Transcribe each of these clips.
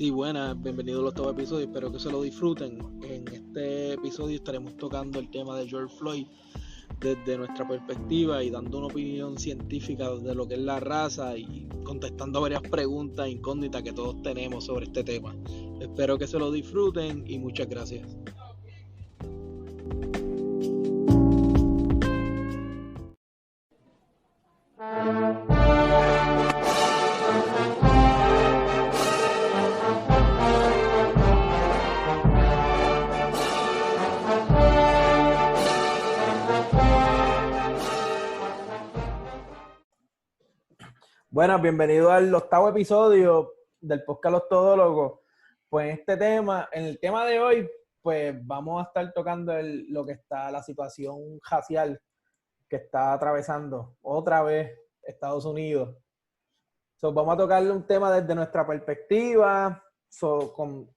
Sí, buenas, bienvenidos a los nuevos episodios, espero que se lo disfruten. En este episodio estaremos tocando el tema de George Floyd desde nuestra perspectiva y dando una opinión científica de lo que es la raza y contestando varias preguntas incógnitas que todos tenemos sobre este tema. Espero que se lo disfruten y muchas gracias. Buenas, bienvenido al 8º episodio del podcast Los Todólogos. Pues en el tema de hoy, pues vamos a estar tocando lo que está la situación racial que está atravesando otra vez Estados Unidos. Vamos a tocarle un tema desde nuestra perspectiva, con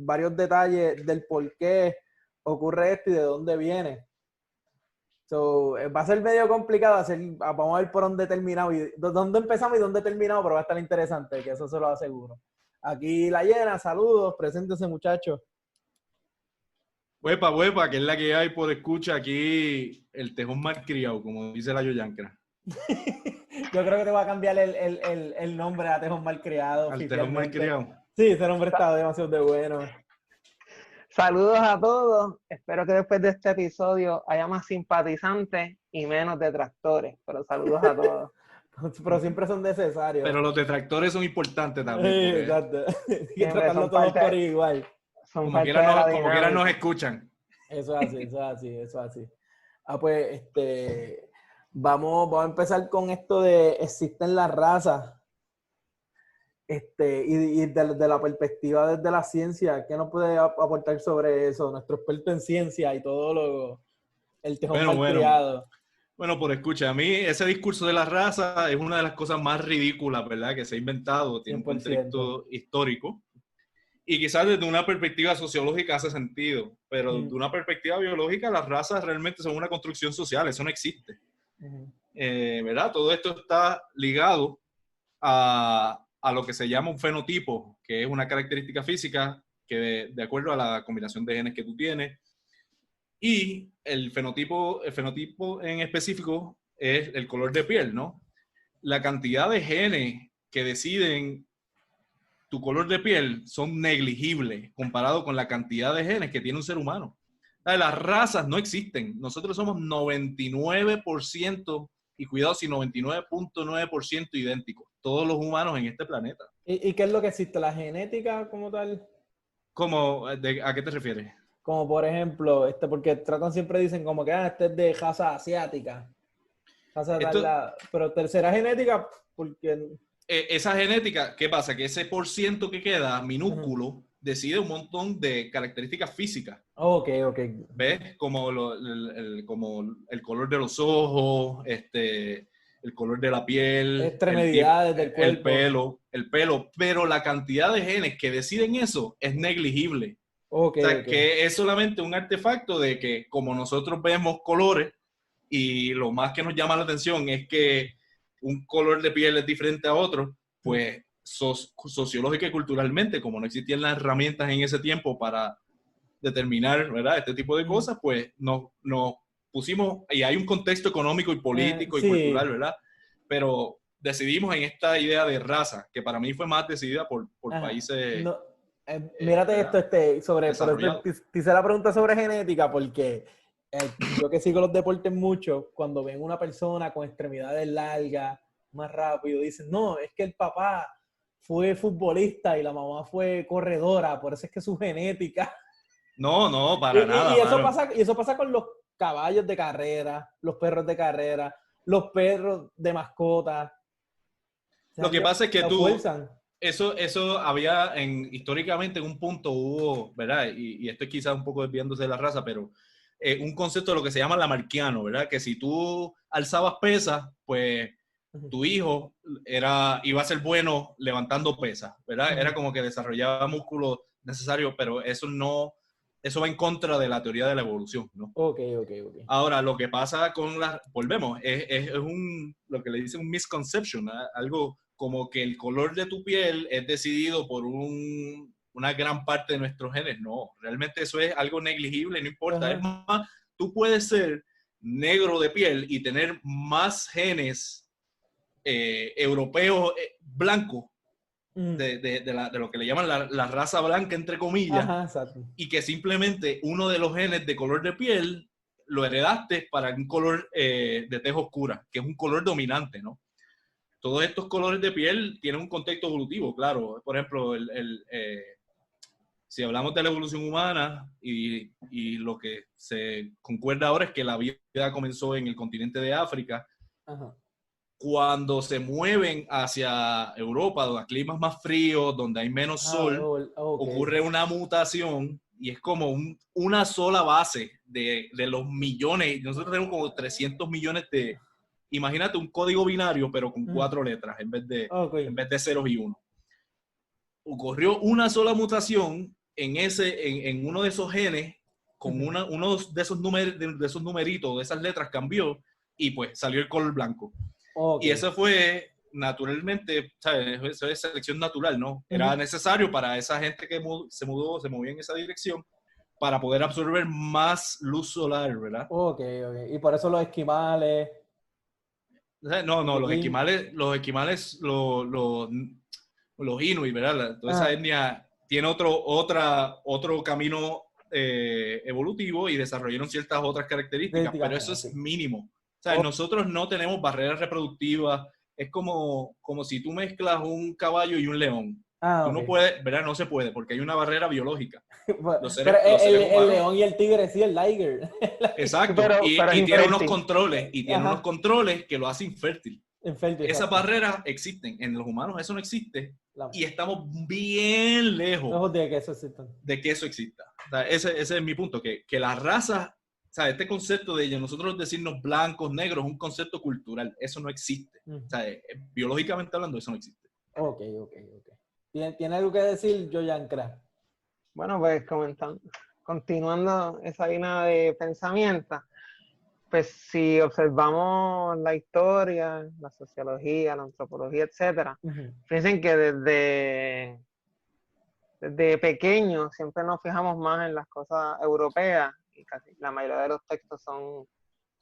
varios detalles del por qué ocurre esto y de dónde viene. Va a ser medio complicado vamos a ver por dónde terminamos y dónde empezamos y dónde terminamos, pero va a estar interesante, que eso se lo aseguro. Aquí La Llena, saludos, preséntese, muchachos. Huepa, que es la que hay por escucha aquí, el tejón malcriado, como dice la Yoyancra. Yo creo que te va a cambiar el nombre a Tejón Malcriado. Al tejón malcriado. Sí, ese nombre está demasiado de bueno. Saludos a todos. Espero que después de este episodio haya más simpatizantes y menos detractores. Pero saludos a todos. Pero siempre son necesarios. Pero los detractores son importantes también. Exacto. Hay que tratarlo todos por igual. Como quieran nos escuchan. Eso es así. Pues vamos a empezar con esto de existen las razas. Y de la perspectiva desde la ciencia, ¿qué nos puede aportar sobre eso? Nuestro experto en ciencia y todo el tejón malcriado. Bueno, por escucha, a mí ese discurso de la raza es una de las cosas más ridículas, ¿verdad? Que se ha inventado, tiene 100%. Un contexto histórico. Y quizás desde una perspectiva sociológica hace sentido, pero desde una perspectiva biológica, las razas realmente son una construcción social, eso no existe. ¿Verdad? Todo esto está ligado a lo que se llama un fenotipo, que es una característica física que de acuerdo a la combinación de genes que tú tienes. Y el fenotipo en específico es el color de piel, ¿no? La cantidad de genes que deciden tu color de piel son negligibles comparado con la cantidad de genes que tiene un ser humano. Las razas no existen. Nosotros somos 99%, y cuidado, si 99.9% idénticos, todos los humanos en este planeta. ¿Y qué es lo que existe? ¿La genética como tal? ¿A qué te refieres? Como por ejemplo, porque siempre dicen como que este es de raza asiática. Pero tercera genética, porque... esa genética, ¿qué pasa? Que ese % que queda minúsculo decide un montón de características físicas. Ok. ¿Ves? Como el color de los ojos, el color de la piel, extremidades del cuerpo, el pelo, pero la cantidad de genes que deciden eso es negligible. Que es solamente un artefacto de que como nosotros vemos colores y lo más que nos llama la atención es que un color de piel es diferente a otro, pues sociológica y culturalmente, como no existían las herramientas en ese tiempo para determinar, ¿verdad?, este tipo de cosas, pues nos pusimos, y hay un contexto económico y político y cultural, ¿verdad? Pero decidimos en esta idea de raza, que para mí fue más decidida por países... No, mírate esto, te hice la pregunta sobre genética porque yo que sigo los deportes mucho, cuando ven una persona con extremidades largas, más rápido, dicen, no, es que el papá fue futbolista y la mamá fue corredora, por eso es que su genética... No, para nada. Y eso pasa con los caballos de carrera, los perros de carrera, los perros de mascota. Lo que pasa es que eso había históricamente en un punto hubo, ¿verdad? Y esto es quizás un poco desviándose de la raza, pero un concepto de lo que se llama lamarquiano, ¿verdad? Que si tú alzabas pesas, pues tu hijo iba a ser bueno levantando pesas, ¿verdad? Era como que desarrollaba músculos necesarios, pero eso va en contra de la teoría de la evolución, ¿no? Ok. Ahora, lo que pasa con volvemos, es lo que le dicen un misconception, ¿no? Algo como que el color de tu piel es decidido por una gran parte de nuestros genes. No, realmente eso es algo negligible, no importa. Es más, tú puedes ser negro de piel y tener más genes europeos blancos de lo que le llaman la raza blanca, entre comillas, y que simplemente uno de los genes de color de piel lo heredaste para un color de tez oscura, que es un color dominante, ¿no? Todos estos colores de piel tienen un contexto evolutivo, claro. Por ejemplo, si hablamos de la evolución humana y lo que se concuerda ahora es que la vida comenzó en el continente de África. Cuando se mueven hacia Europa, donde hay climas más fríos, donde hay menos sol, ocurre una mutación y es como una sola base de los millones. Nosotros tenemos como 300 millones de... Imagínate un código binario, pero con 4 letras en vez de ceros y uno. Ocurrió una sola mutación en uno de esos genes, con uno de esos numeritos, de esas letras cambió y pues salió el color blanco. Y eso fue naturalmente, ¿sabes? Eso es selección natural, ¿no? Era necesario para esa gente que se movía en esa dirección para poder absorber más luz solar, ¿verdad? Y por eso los esquimales... No, los esquimales, los inuit, ¿verdad? Toda esa etnia tiene otro camino evolutivo y desarrollaron ciertas otras características, pero eso es mínimo. O sea, nosotros no tenemos barreras reproductivas. Es como si tú mezclas un caballo y un león. Tú no puedes, ¿verdad? No se puede porque hay una barrera biológica. El león y el tigre, sí, el tiger. Exacto, y tiene unos controles, unos controles que lo hacen infértil. Esas barreras existen. En los humanos eso no existe. Y estamos bien lejos de que eso exista. O sea, ese es mi punto, que la raza, o sea, este concepto de nosotros decirnos blancos, negros, es un concepto cultural. Eso no existe. O sea, biológicamente hablando, eso no existe. Ok. ¿Tiene algo que decir, Joyancra? Bueno, pues continuando esa línea de pensamiento, pues si observamos la historia, la sociología, la antropología, etcétera, fíjense que desde pequeños siempre nos fijamos más en las cosas europeas y casi la mayoría de los textos son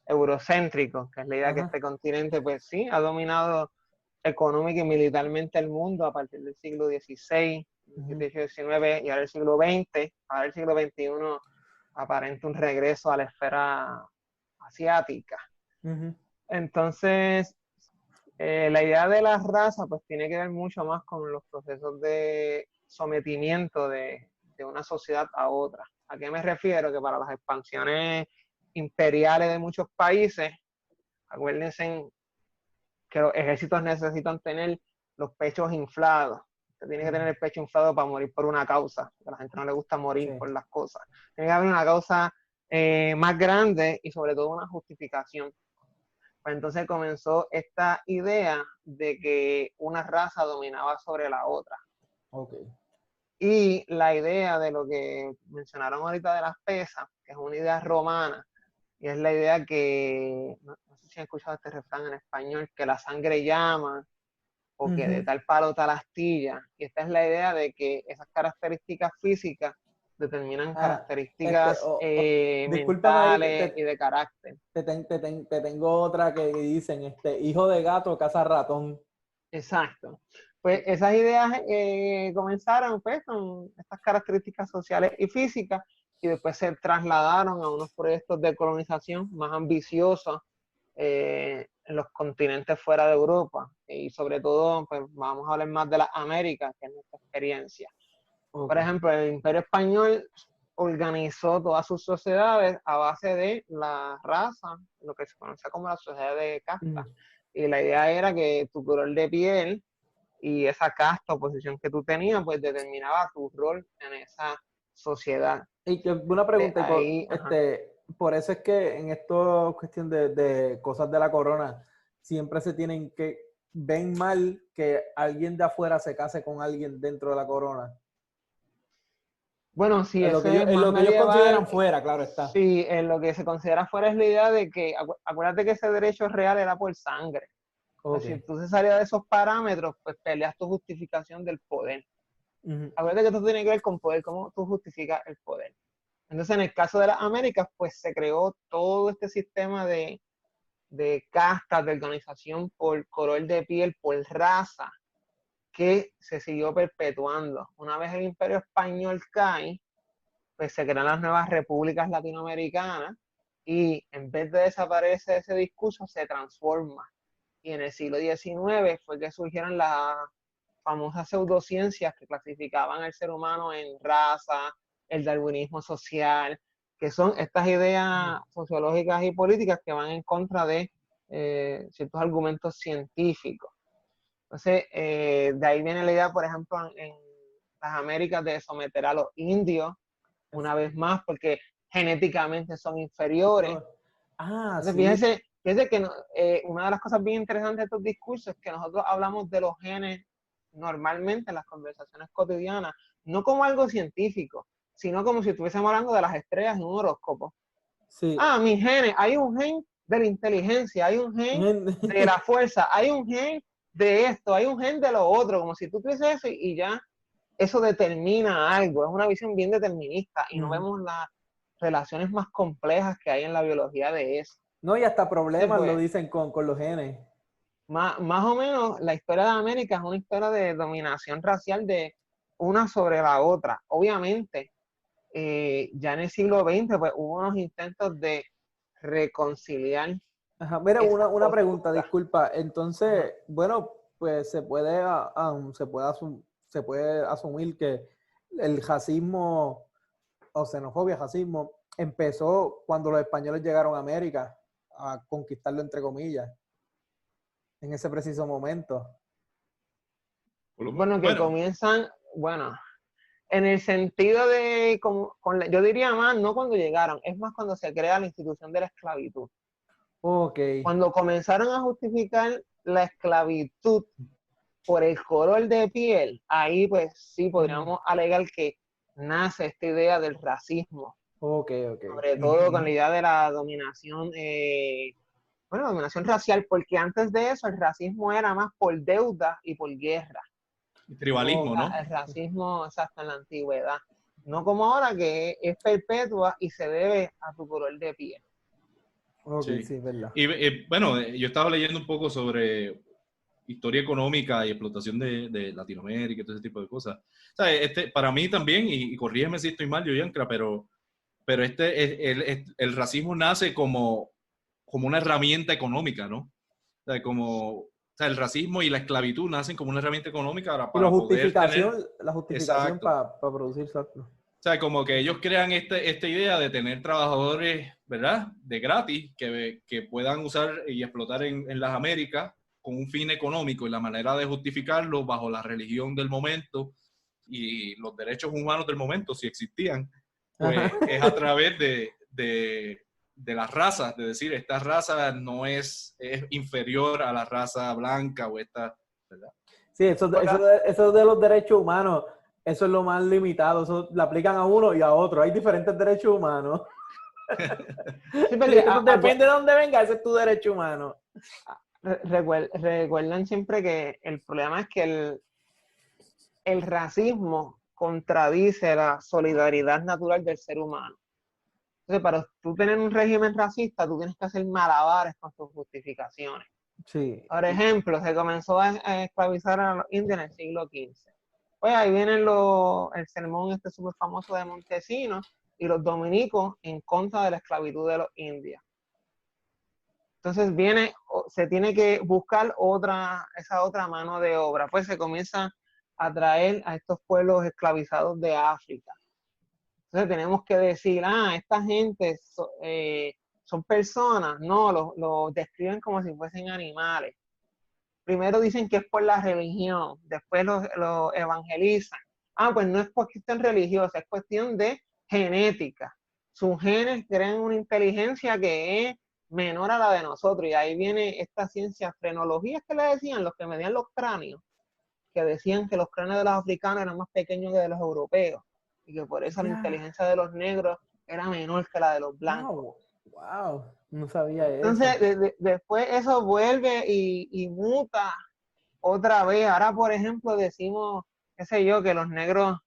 eurocéntricos, que es la idea que este continente, pues sí, ha dominado económica y militarmente el mundo a partir del siglo XVI, XVIII, XIX y ahora el siglo XX. Ahora el siglo XXI aparenta un regreso a la esfera asiática. Entonces, la idea de la raza pues tiene que ver mucho más con los procesos de sometimiento de una sociedad a otra. ¿A qué me refiero? Que para las expansiones imperiales de muchos países, acuérdense que los ejércitos necesitan tener los pechos inflados. Usted tiene que tener el pecho inflado para morir por una causa. A la gente no le gusta morir por las cosas. Tiene que haber una causa más grande y sobre todo una justificación. Pues entonces comenzó esta idea de que una raza dominaba sobre la otra. Y la idea de lo que mencionaron ahorita de las pesas, que es una idea romana, y es la idea que, no sé si han escuchado este refrán en español, que la sangre llama, o que de tal palo tal astilla. Y esta es la idea de que esas características físicas determinan características mentales y de carácter. Te tengo otra que dicen, hijo de gato caza ratón. Exacto. Pues esas ideas comenzaron pues con estas características sociales y físicas, y después se trasladaron a unos proyectos de colonización más ambiciosos en los continentes fuera de Europa, y sobre todo pues vamos a hablar más de las Américas, que es nuestra experiencia. Por ejemplo, el Imperio Español organizó todas sus sociedades a base de la raza, lo que se conoce como la sociedad de casta. Y la idea era que tu color de piel y esa casta o posición que tú tenías, pues determinaba tu rol en esa sociedad. Y una pregunta, por eso es que en esto cuestión de cosas de la corona, siempre se tienen que, ven mal que alguien de afuera se case con alguien dentro de la corona. Bueno, sí, en lo que ellos consideran fuera, claro está. Sí, en lo que se considera fuera es la idea de que, acuérdate que ese derecho real era por sangre. Okay. Si tú te salías de esos parámetros, pues peleas tu justificación del poder. Acuérdate que esto tiene que ver con poder, cómo tú justificas el poder. Entonces, en el caso de las Américas, pues se creó todo este sistema de castas, de organización por color de piel, por raza, que se siguió perpetuando. Una vez el Imperio Español cae, pues se crean las nuevas repúblicas latinoamericanas y en vez de desaparecer ese discurso, se transforma. Y en el siglo XIX fue que surgieron las famosas pseudociencias que clasificaban al ser humano en raza, el darwinismo social, que son estas ideas sociológicas y políticas que van en contra de ciertos argumentos científicos. Entonces, de ahí viene la idea, por ejemplo, en las Américas de someter a los indios, una vez más, porque genéticamente son inferiores. Entonces, Sí. fíjense que una de las cosas bien interesantes de estos discursos es que nosotros hablamos de los genes normalmente en las conversaciones cotidianas, no como algo científico, sino como si estuviésemos hablando de las estrellas en un horóscopo. Sí. Mis genes, hay un gen de la inteligencia, hay un gen de la fuerza, hay un gen de esto, hay un gen de lo otro, como si tú tuvieses eso y ya eso determina algo, es una visión bien determinista y no vemos las relaciones más complejas que hay en la biología de eso. No, y hasta problemas pues, lo dicen con los genes. Más o menos la historia de América es una historia de dominación racial de una sobre la otra. Obviamente, ya en el siglo XX pues, hubo unos intentos de reconciliar. Ajá. Mira, una pregunta, posturas. disculpa. Entonces, bueno, pues se puede asumir que el racismo o xenofobia, racismo, empezó cuando los españoles llegaron a América a conquistarlo, entre comillas, en ese preciso momento. Bueno, que comienzan, en el sentido de, yo diría más, no cuando llegaron, es más cuando se crea la institución de la esclavitud. Ok. Cuando comenzaron a justificar la esclavitud por el color de piel, ahí pues sí podríamos alegar que nace esta idea del racismo. Ok. Sobre todo con la idea de la dominación, dominación racial, porque antes de eso el racismo era más por deuda y por guerra. Tribalismo, ¿no? El racismo, exacto, en la antigüedad. No como ahora que es perpetua y se debe a tu color de piel. Ok, sí, verdad. Y bueno, yo estaba leyendo un poco sobre historia económica y explotación de Latinoamérica y todo ese tipo de cosas. O sea, para mí también, y corrígeme si estoy mal, Yoyankra, pero el racismo nace como una herramienta económica, ¿no? O sea, el racismo y la esclavitud nacen como una herramienta económica Y la poder tener... justificación para producir exacto. O sea, como que ellos crean esta idea de tener trabajadores, ¿verdad? De gratis, que puedan usar y explotar en las Américas con un fin económico, y la manera de justificarlo bajo la religión del momento y los derechos humanos del momento, si existían, pues es a través de las razas, de decir, esta raza no es inferior a la raza blanca o esta, ¿verdad? Sí, eso de los derechos humanos, eso es lo más limitado, eso lo aplican a uno y a otro. Hay diferentes derechos humanos. Sí, porque, depende de dónde venga, ese es tu derecho humano. Recuerden siempre que el problema es que el racismo contradice la solidaridad natural del ser humano. Entonces, para tú tener un régimen racista, tú tienes que hacer malabares con tus justificaciones. Sí. Por ejemplo, se comenzó a esclavizar a los indios en el siglo XV. Pues ahí viene el sermón súper famoso de Montesinos y los dominicos en contra de la esclavitud de los indios. Entonces se tiene que buscar esa otra mano de obra. Pues se comienza a traer a estos pueblos esclavizados de África. Entonces tenemos que decir, esta gente son personas. No, los describen como si fuesen animales. Primero dicen que es por la religión, después lo evangelizan. Pues no es cuestión religiosa, es cuestión de genética. Sus genes crean una inteligencia que es menor a la de nosotros. Y ahí viene esta ciencia, frenología que le decían, los que medían los cráneos, que decían que los cráneos de los africanos eran más pequeños que de los europeos y que por eso la inteligencia de los negros era menor que la de los blancos. Wow, no sabía eso. Entonces, después eso vuelve y muta otra vez. Ahora, por ejemplo, decimos, qué sé yo, que los negros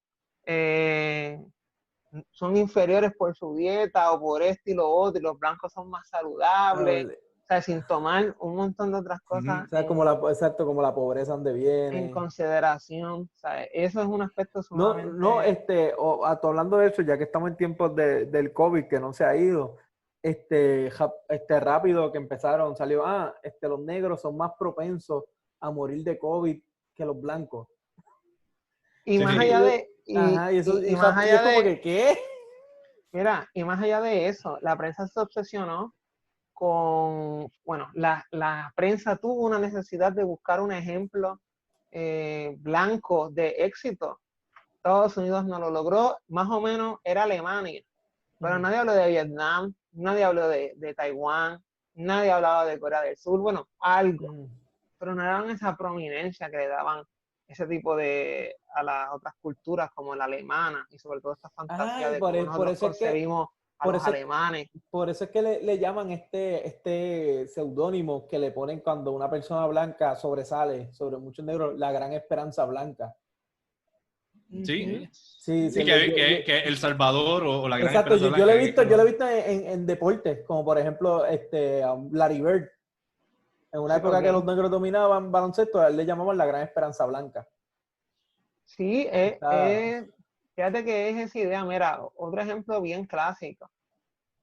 son inferiores por su dieta o por esto y lo otro, y los blancos son más saludables. O sea, sin tomar un montón de otras cosas O sea, exacto, como la pobreza donde en viene. consideración. O sea, eso es un aspecto No, sumamente... hablando de eso, ya que estamos en tiempos del COVID, que no se ha ido, rápido que empezaron, salió, los negros son más propensos a morir de COVID que los blancos. Y Sí, más sí. allá de... Ajá, y eso, y más allá es como de... que, ¿qué? Mira, y más allá de eso, la prensa se obsesionó con, bueno, la prensa tuvo una necesidad de buscar un ejemplo blanco de éxito. Estados Unidos no lo logró, más o menos era Alemania, pero nadie habló de Vietnam, nadie habló de Taiwán, nadie hablaba de Corea del Sur, bueno, algo, pero no daban esa prominencia que le daban ese tipo a las otras culturas como la alemana y sobre todo esta fantasía de cómo nosotros concebimos a los alemanes. Por eso es que le llaman este seudónimo que le ponen cuando una persona blanca sobresale sobre muchos negros, la gran esperanza blanca. Sí, sí, que El Salvador o la gran exacto, esperanza blanca. yo lo he visto en deportes, como por ejemplo Larry Bird. En una época que los negros dominaban baloncesto, a él le llamaban la gran esperanza blanca. Sí, fíjate que es esa idea. Mira, otro ejemplo bien clásico.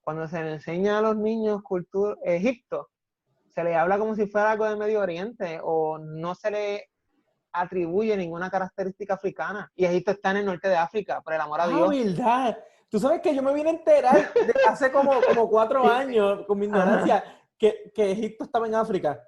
Cuando se le enseña a los niños Egipto, se le habla como si fuera algo de Medio Oriente o no se le atribuye ninguna característica africana. Y Egipto está en el norte de África, por el amor a Dios. ¿Verdad? Tú sabes que yo me vine a enterar hace como 4 años, con mi ignorancia, que Egipto estaba en África.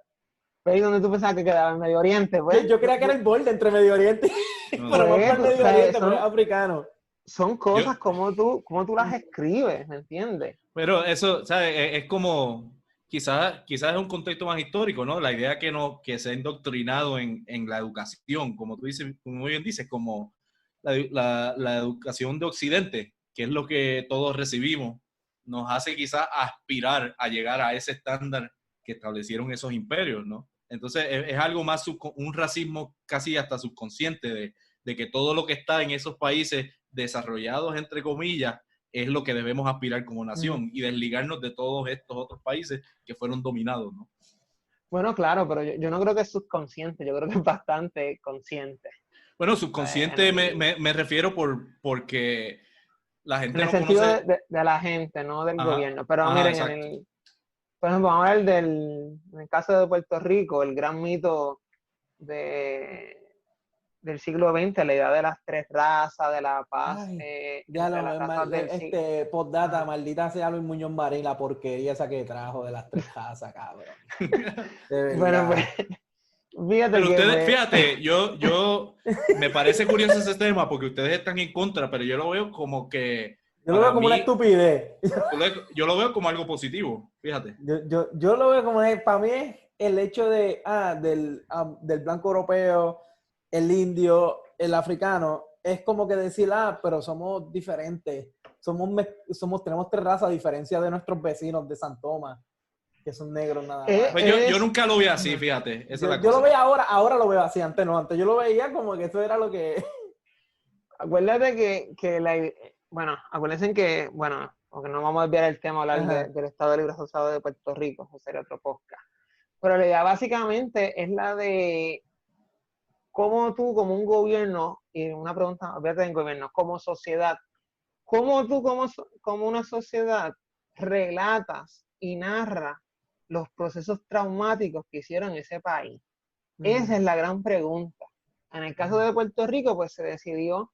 ¿Veis dónde tú pensabas que quedaba? En Medio Oriente, pues. Yo creía que era el borde entre Medio Oriente, pero no fue el Medio Oriente, fue africano. Son cosas como tú las escribes, ¿me entiendes? Pero eso, ¿sabes? Es como, quizás es un contexto más histórico, ¿no? La idea que se ha indoctrinado en la educación, como tú dices, como muy bien dices, como la educación de Occidente, que es lo que todos recibimos, nos hace quizás aspirar a llegar a ese estándar que establecieron esos imperios, ¿no? Entonces es algo más, un racismo casi hasta subconsciente de que todo lo que está en esos países desarrollados, entre comillas, es lo que debemos aspirar como nación y desligarnos de todos estos otros países que fueron dominados, ¿no? Bueno, claro, pero yo no creo que es subconsciente, yo creo que es bastante consciente. Bueno, subconsciente me refiero porque la gente no conoce. En el sentido de la gente, no del gobierno. Pero miren, por ejemplo, vamos a ver en el caso de Puerto Rico, el gran mito del siglo XX, la idea de las 3 razas, de la paz. Postdata, maldita sea Luis Muñoz Marín, la porquería esa que trajo de las 3 razas, cabrón. Bueno, pues, fíjate, yo me parece curioso ese tema porque ustedes están en contra, pero yo lo veo como que... Yo lo veo como una estupidez. Yo lo veo como algo positivo, fíjate. Yo lo veo como, para mí es el hecho del blanco europeo, el indio, el africano, es como que decir, pero somos diferentes. Tenemos 3 razas a diferencia de nuestros vecinos de San Tomás, que son negros nada más. Pues yo nunca lo vi así, fíjate. Yo lo veo ahora lo veo así, antes no. Antes yo lo veía como que eso era lo que... Acuérdate acuérdense que, porque no vamos a desviar el tema a hablar del Estado Libre Asociado de Puerto Rico, eso sería otro podcast. Pero la idea básicamente es la de cómo tú, como un gobierno, y una pregunta, olvídate del gobierno, como sociedad, cómo tú, como una sociedad, relatas y narras los procesos traumáticos que hicieron en ese país. Esa es la gran pregunta. En el caso de Puerto Rico, pues se decidió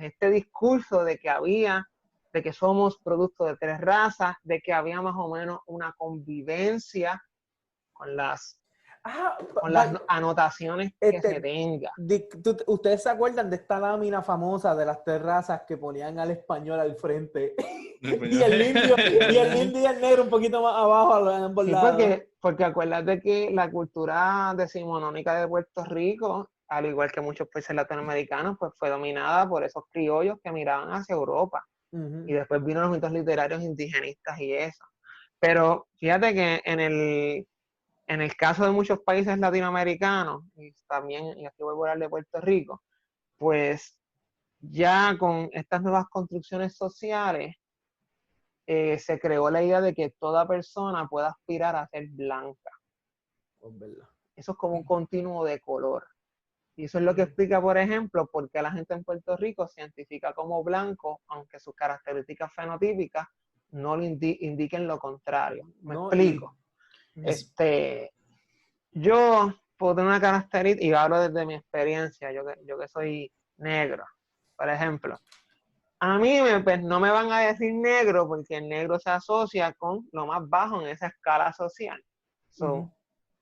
este discurso de que somos producto de 3 razas, de que había más o menos una convivencia con las anotaciones que se tenga. ¿Ustedes se acuerdan de esta lámina famosa de las 3 razas que ponían al español al frente? y el indio y el negro un poquito más abajo a ambos lados. Porque acuérdate que la cultura decimonónica de Puerto Rico, al igual que muchos países latinoamericanos, pues fue dominada por esos criollos que miraban hacia Europa. Y después vino los mitos literarios indigenistas y eso. Pero fíjate que en el caso de muchos países latinoamericanos, y también, y aquí voy a hablar de Puerto Rico, pues ya con estas nuevas construcciones sociales, se creó la idea de que toda persona pueda aspirar a ser blanca. Eso es como un continuo de color. Y eso es lo que explica, por ejemplo, por qué la gente en Puerto Rico se identifica como blanco, aunque sus características fenotípicas no lo indiquen lo contrario. ¿Me explico? Yo puedo tener una característica, y hablo desde mi experiencia, yo que soy negro, por ejemplo. A mí pues, no me van a decir negro porque el negro se asocia con lo más bajo en esa escala social.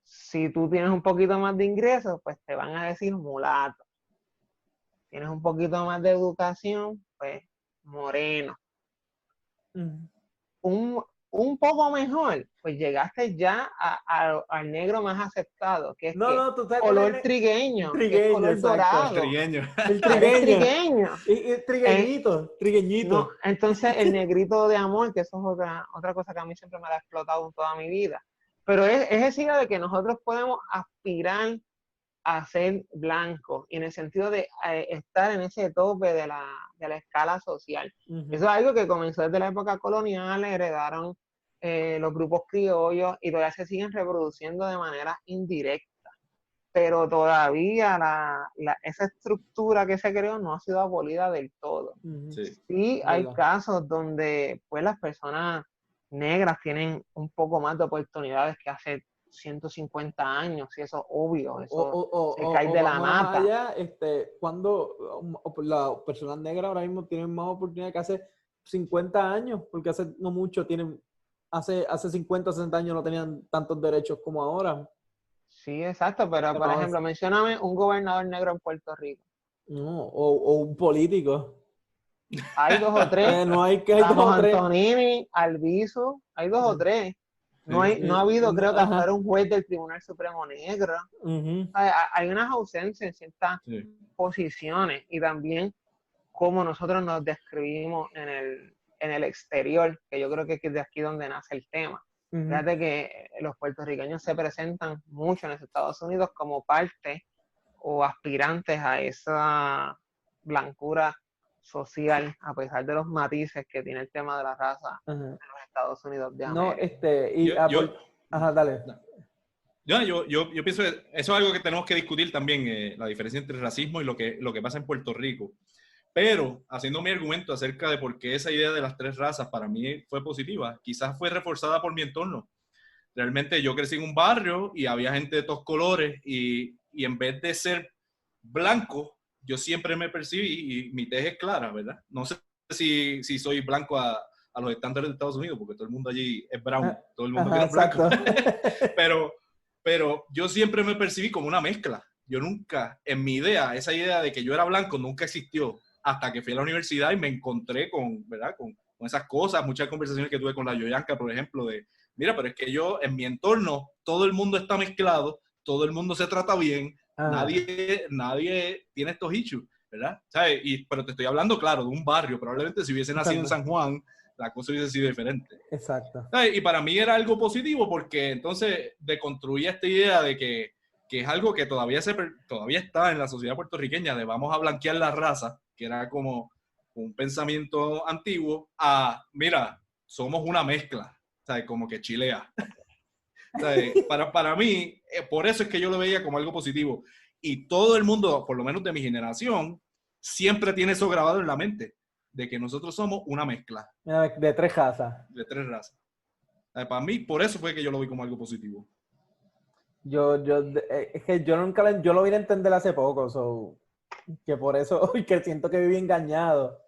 Si tú tienes un poquito más de ingresos, pues te van a decir mulato. Tienes un poquito más de educación, pues moreno. Un poco mejor, pues llegaste ya al negro más aceptado, que es color trigueño, que es color dorado. El trigueño. Trigueñito. No, entonces el negrito de amor, que eso es otra cosa que a mí siempre me ha explotado en toda mi vida. Pero es esa idea de que nosotros podemos aspirar a ser blancos, y en el sentido de estar en ese tope de la escala social. Eso es algo que comenzó desde la época colonial, heredaron los grupos criollos y todavía se siguen reproduciendo de manera indirecta. Pero todavía esa estructura que se creó no ha sido abolida del todo. Sí, hay casos donde pues las personas negras tienen un poco más de oportunidades que hace 150 años, y eso es obvio, eso se cae de la mata. Allá, cuando las personas negras ahora mismo tienen más oportunidades que hace 50 años, porque hace no mucho hace 50, 60 años no tenían tantos derechos como ahora. Sí, exacto, pero por ejemplo, mencióname un gobernador negro en Puerto Rico. No, o un político. Hay 2 o 3. No hay que Ramos Antonini, Albizu, hay 2 o 3. No ha habido, creo que hasta ahora un juez del Tribunal Supremo negro. Hay unas ausencias en ciertas posiciones, y también cómo nosotros nos describimos en el exterior, que yo creo que es de aquí donde nace el tema. Fíjate que los puertorriqueños se presentan mucho en los Estados Unidos como parte o aspirantes a esa blancura social, a pesar de los matices que tiene el tema de la raza en los Estados Unidos de América. Dale. Yo pienso que eso es algo que tenemos que discutir también, la diferencia entre racismo y lo que pasa en Puerto Rico. Pero, haciendo mi argumento acerca de por qué esa idea de las 3 razas para mí fue positiva, quizás fue reforzada por mi entorno. Realmente yo crecí en un barrio y había gente de todos colores, y en vez de ser blanco, yo siempre me percibí, y mi tez es clara, ¿verdad? No sé si soy blanco a los estándares de Estados Unidos, porque todo el mundo allí es brown, todo el mundo es blanco. pero yo siempre me percibí como una mezcla. Yo nunca, en mi idea, esa idea de que yo era blanco nunca existió, hasta que fui a la universidad y me encontré con esas cosas, muchas conversaciones que tuve con la Yoyanka, por ejemplo, de, mira, pero es que yo, en mi entorno, todo el mundo está mezclado, todo el mundo se trata bien, nadie tiene estos issues, ¿verdad? ¿Sabes? Pero te estoy hablando, claro, de un barrio. Probablemente si hubiese nacido en San Juan, la cosa hubiese sido diferente. Exacto. ¿Sabes? Y para mí era algo positivo, porque entonces deconstruía esta idea de que es algo que todavía está en la sociedad puertorriqueña, de vamos a blanquear la raza, que era como un pensamiento antiguo, a, mira, somos una mezcla, ¿sabes? Como que chilea. Para mí, por eso es que yo lo veía como algo positivo. Y todo el mundo, por lo menos de mi generación, siempre tiene eso grabado en la mente, de que nosotros somos una mezcla. De 3 razas. De 3 razas. Para mí, por eso fue que yo lo vi como algo positivo. Es que yo lo vine a entender hace poco, que por eso, que siento que viví engañado.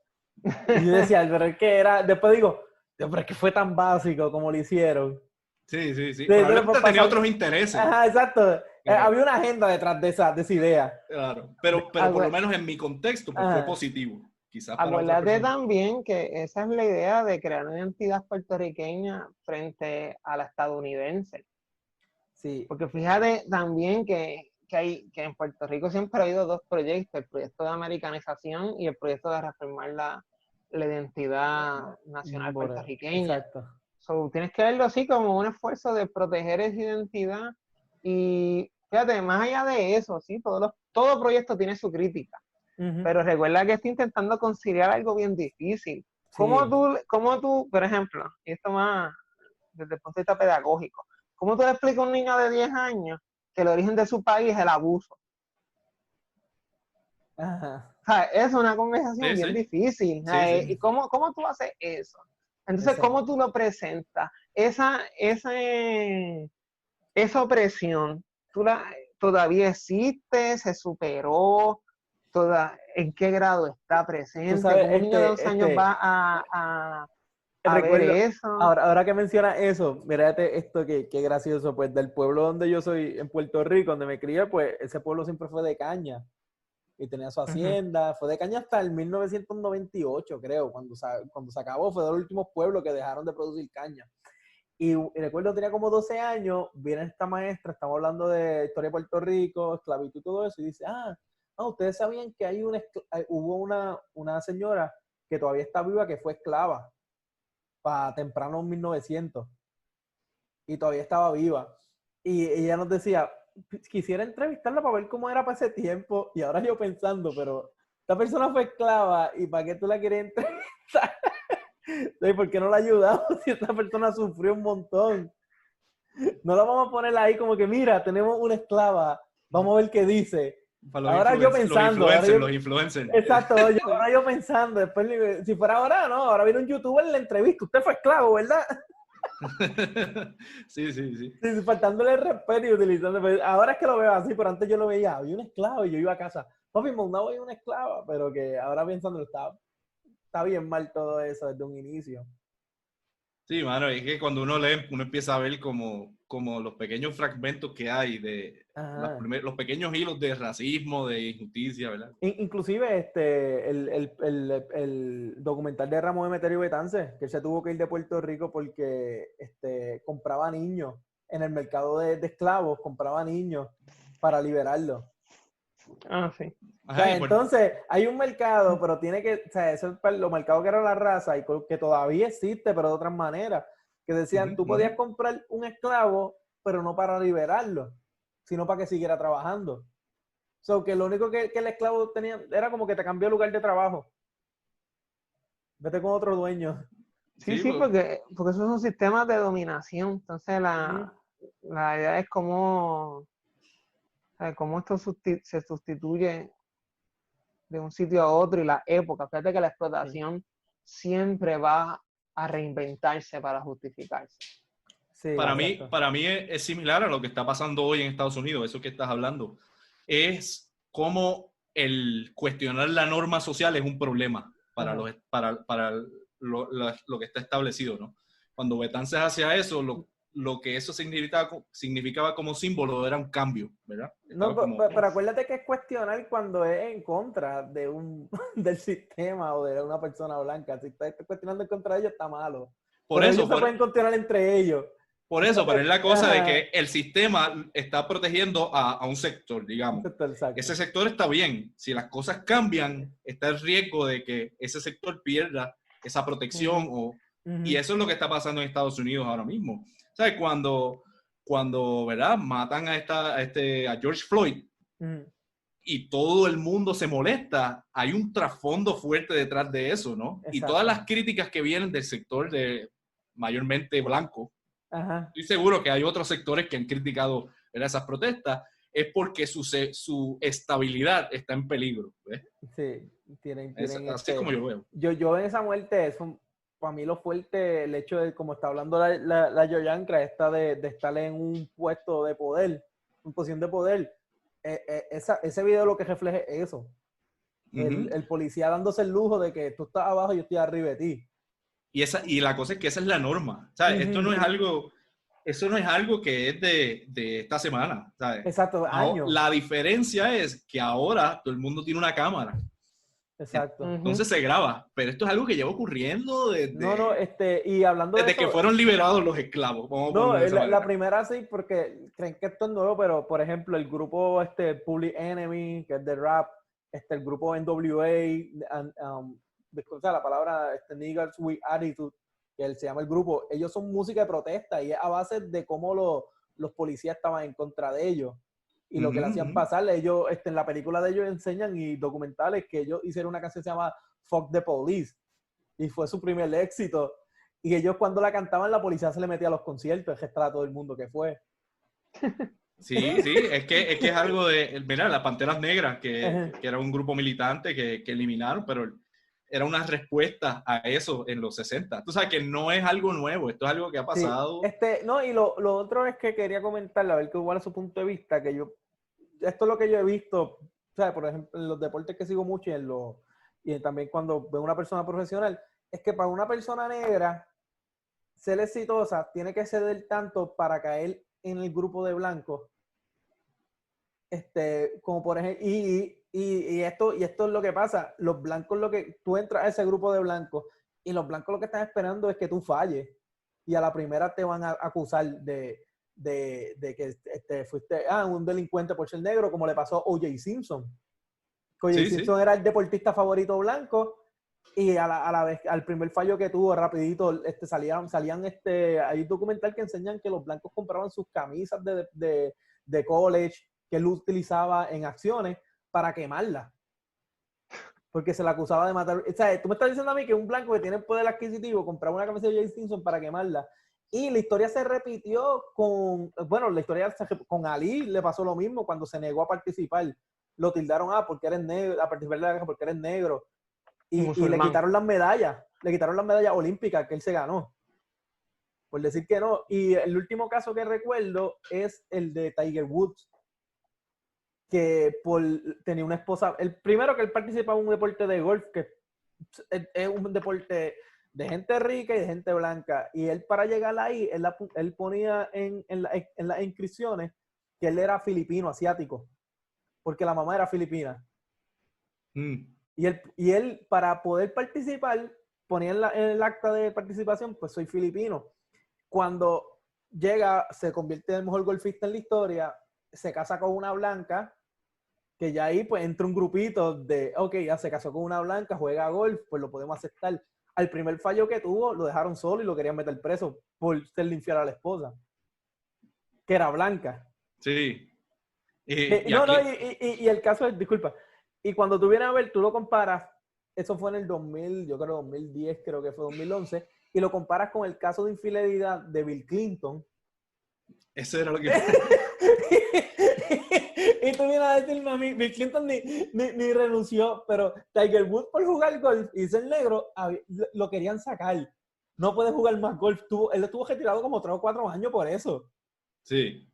Y yo decía, pero es que después digo, pero es que fue tan básico como lo hicieron. Sí. Probablemente tenía otros intereses. Ajá, exacto. Había una agenda detrás de esa idea. Claro, pero por lo menos en mi contexto pues, fue positivo. Quizás para acuérdate también que esa es la idea de crear una identidad puertorriqueña frente a la estadounidense. Sí. Porque fíjate también que en Puerto Rico siempre ha habido 2 proyectos, el proyecto de americanización y el proyecto de reformar la identidad nacional puertorriqueña. Exacto. So, tienes que verlo así como un esfuerzo de proteger esa identidad. Y fíjate, más allá de eso, ¿sí? Todo proyecto tiene su crítica. Pero recuerda que está intentando conciliar algo bien difícil. ¿Cómo tú, por ejemplo, y esto más desde el punto de vista pedagógico, cómo tú le explicas a un niño de 10 años que el origen de su país es el abuso? Ajá. O sea, es una conversación Sí, bien sí. difícil. Sí, ¿Y cómo tú haces eso? Entonces, Exacto. ¿cómo tú lo presentas? Esa opresión, todavía existe, se superó, ¿en qué grado está Tú presente? sabes, ¿Cómo un niño de 11 años va a ver recuerdo, eso? ahora que mencionas eso, mírate esto qué gracioso, pues del pueblo donde yo soy, en Puerto Rico, donde me crié, pues ese pueblo siempre fue de caña y tenía su hacienda, fue de caña hasta el 1998, creo, cuando se acabó, fue de los últimos pueblos que dejaron de producir caña. Y recuerdo, tenía como 12 años, viene esta maestra, estamos hablando de historia de Puerto Rico, esclavitud y todo eso, y dice, ustedes sabían que hubo una señora que todavía está viva que fue esclava para temprano en 1900 y todavía estaba viva. Y ella nos decía, quisiera entrevistarla para ver cómo era para ese tiempo. Y ahora yo pensando, pero esta persona fue esclava y ¿para qué tú la quieres entrevistar? ¿Por qué no la ayudamos si esta persona sufrió un montón? No la vamos a poner ahí como que, mira, tenemos una esclava, vamos a ver qué dice. Para Ahora yo pensando. los influencers. Exacto, ahora yo pensando. Después, si fuera ahora, no, ahora viene un youtuber en la entrevista. Usted fue esclavo, ¿verdad? Sí, sí, sí. Sí, faltándole el respeto y utilizando. Ahora es que lo veo así, pero antes yo lo veía. Había un esclavo y yo iba a casa. Papi, mandaba hoy una esclava, pero que ahora pensando está bien mal todo eso desde un inicio. Sí, mano, es que cuando uno lee, uno empieza a ver como los pequeños fragmentos que hay de los pequeños hilos de racismo, de injusticia, ¿verdad? Inclusive el documental de Ramón Emeterio Betance, que él se tuvo que ir de Puerto Rico porque compraba niños en el mercado de esclavos, compraba niños para liberarlos. Sí. O sea, entonces, hay un mercado, pero tiene que, o sea, eso es los mercados que era la raza y que todavía existe, pero de otras maneras, que decían, tú podías comprar un esclavo, pero no para liberarlo, sino para que siguiera trabajando. So, que lo único que el esclavo tenía era como que te cambió el lugar de trabajo. Vete con otro dueño. Sí, porque esos son sistemas de dominación. Entonces, la idea es cómo esto se sustituye de un sitio a otro y la época. Fíjate que la explotación siempre va a reinventarse para justificarse. Sí, para mí es similar a lo que está pasando hoy en Estados Unidos, eso que estás hablando. Es como el cuestionar la norma social es un problema para lo que está establecido, ¿no? Cuando Betances hacía eso, lo que eso significaba como símbolo era un cambio, ¿verdad? No, pero acuérdate que es cuestionar cuando es en contra del sistema o de una persona blanca. Si estás cuestionando en contra de ellos, está malo. Pero ellos se pueden cuestionar entre ellos. Por eso, pero es la cosa de que el sistema está protegiendo a un sector, digamos. Ese sector está bien. Si las cosas cambian, está el riesgo de que ese sector pierda esa protección. Y eso es lo que está pasando en Estados Unidos ahora mismo. ¿Sabes? Cuando ¿verdad? Matan a George Floyd y todo el mundo se molesta, hay un trasfondo fuerte detrás de eso, ¿no? Exacto. Y todas las críticas que vienen del sector mayormente blanco, estoy seguro que hay otros sectores que han criticado esas protestas, es porque su estabilidad está en peligro. ¿Ves? Sí, tienen así es como yo lo veo. Yo en esa muerte, eso, para mí lo fuerte, el hecho de, como está hablando la Yoyancra, esta de estar en un puesto de poder, en posición de poder, ese video lo que refleja es eso. El policía dándose el lujo de que tú estás abajo y yo estoy arriba de ti. Y la cosa es que esa es la norma. ¿Sabes? Esto no es algo... Eso no es algo que es de esta semana, ¿sabes? Exacto, años. La diferencia es que ahora todo el mundo tiene una cámara. Exacto. Entonces se graba, pero esto es algo que lleva ocurriendo desde... y hablando desde de eso, que fueron liberados los esclavos. La primera sí, porque creen que esto es nuevo, pero por ejemplo, el grupo Public Enemy, que es de rap, el grupo NWA, o sea, la palabra Niggers with Attitude, que se llama el grupo, ellos son música de protesta y es a base de cómo los policías estaban en contra de ellos y lo que le hacían pasar. Ellos, en la película de ellos enseñan y documentales que ellos hicieron una canción que se llama Fuck the Police y fue su primer éxito. Y ellos cuando la cantaban, la policía se le metía a los conciertos, es que estaba todo el mundo que fue. Sí, es que es algo de, mira, las Panteras Negras, que era un grupo militante que eliminaron, pero era una respuesta a eso en los 60. Tú sabes que no es algo nuevo, esto es algo que ha pasado. Sí. No, y lo otro es que quería comentarle, a ver cuál es su punto de vista, que esto es lo que yo he visto, ¿sabes? Por ejemplo, en los deportes que sigo mucho y también cuando veo una persona profesional, es que para una persona negra ser exitosa tiene que ceder tanto para caer en el grupo de blancos, como por ejemplo, y esto es lo que pasa, los blancos, tú entras a ese grupo de blancos y los blancos lo que están esperando es que tú falles y a la primera te van a acusar de que fuiste un delincuente por ser negro, como le pasó a O.J. Simpson. O.J. Simpson era el deportista favorito blanco y a la vez, al primer fallo que tuvo, rapidito, salían hay un documental que enseñan que los blancos compraban sus camisas de college que él utilizaba en acciones para quemarlas. Porque se le acusaba de matar. O sea, tú me estás diciendo a mí que un blanco que tiene poder adquisitivo compraba una camisa de O.J. Simpson para quemarla. Y la historia se repitió con Ali, le pasó lo mismo cuando se negó a participar. Lo tildaron, porque eres negro, a participar de la guerra porque eres negro. Y le quitaron las medallas olímpicas que él se ganó. Por decir que no. Y el último caso que recuerdo es el de Tiger Woods, que tenía una esposa. El primero que él participaba en un deporte de golf, que es un deporte de gente rica y de gente blanca. Y él, para llegar ahí, él ponía en las inscripciones que él era filipino, asiático, porque la mamá era filipina. Y él, para poder participar, ponía en el acta de participación, pues soy filipino. Cuando llega, se convierte en el mejor golfista en la historia, se casa con una blanca, que ya ahí pues entra un grupito de, ya se casó con una blanca, juega golf, pues lo podemos aceptar. Al primer fallo que tuvo, lo dejaron solo y lo querían meter preso por serle infiel a la esposa, que era blanca. Sí. Y el caso es, disculpa, y cuando tú vienes a ver, tú lo comparas, eso fue en el 2000, yo creo 2010, creo que fue 2011, y lo comparas con el caso de infidelidad de Bill Clinton. Eso era lo que... Y tú vienes a decirme a mí, Bill Clinton ni renunció, pero Tiger Woods por jugar golf y ser negro, lo querían sacar. No puede jugar más golf. Él estuvo retirado como 3 o 4 años por eso. Sí.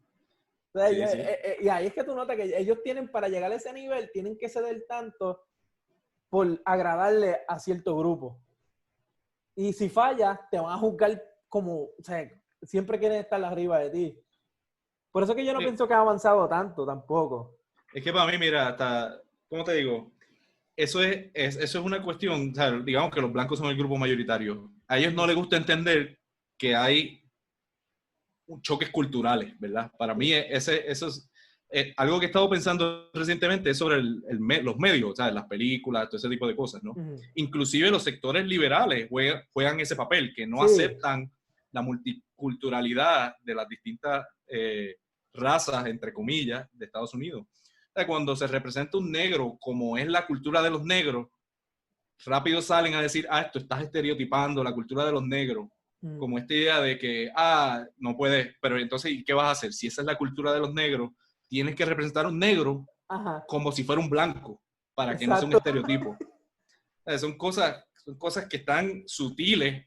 O sea, y ahí es que tú notas que ellos tienen, para llegar a ese nivel, tienen que ceder tanto por agradarle a cierto grupo. Y si fallas, te van a juzgar como, o sea, siempre quieren estar arriba de ti. Por eso que yo no pienso que ha avanzado tanto tampoco. Es que para mí, mira, hasta, ¿cómo te digo? Eso es una cuestión, o sea, digamos que los blancos son el grupo mayoritario. A ellos no les gusta entender que hay choques culturales, ¿verdad? Para mí eso es algo que he estado pensando recientemente, es sobre los medios, o sea, las películas, todo ese tipo de cosas, ¿no? Inclusive los sectores liberales juegan ese papel, que no aceptan la multiculturalidad de las distintas razas, entre comillas, de Estados Unidos. O sea, cuando se representa un negro como es la cultura de los negros, rápido salen a decir, esto estás estereotipando la cultura de los negros, como esta idea de que, no puedes, pero entonces, ¿y qué vas a hacer? Si esa es la cultura de los negros, tienes que representar a un negro como si fuera un blanco, para que no sea un estereotipo. O sea, son cosas que están sutiles,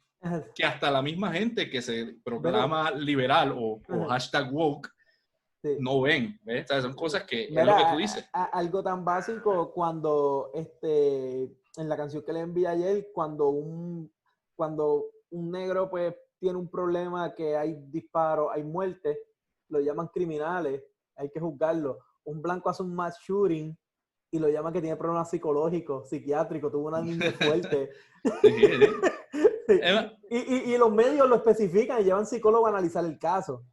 que hasta la misma gente que se proclama liberal o hashtag woke no ven, ¿ves? O sea, son cosas que es lo que tú dices. Algo tan básico cuando en la canción que le envié ayer, cuando un negro pues tiene un problema, que hay disparos, hay muertes, lo llaman criminales, hay que juzgarlo. Un blanco hace un mass shooting y lo llaman que tiene problemas psicológicos, psiquiátricos, tuvo una niña fuerte. Sí. Y los medios lo especifican y llevan psicólogos a analizar el caso.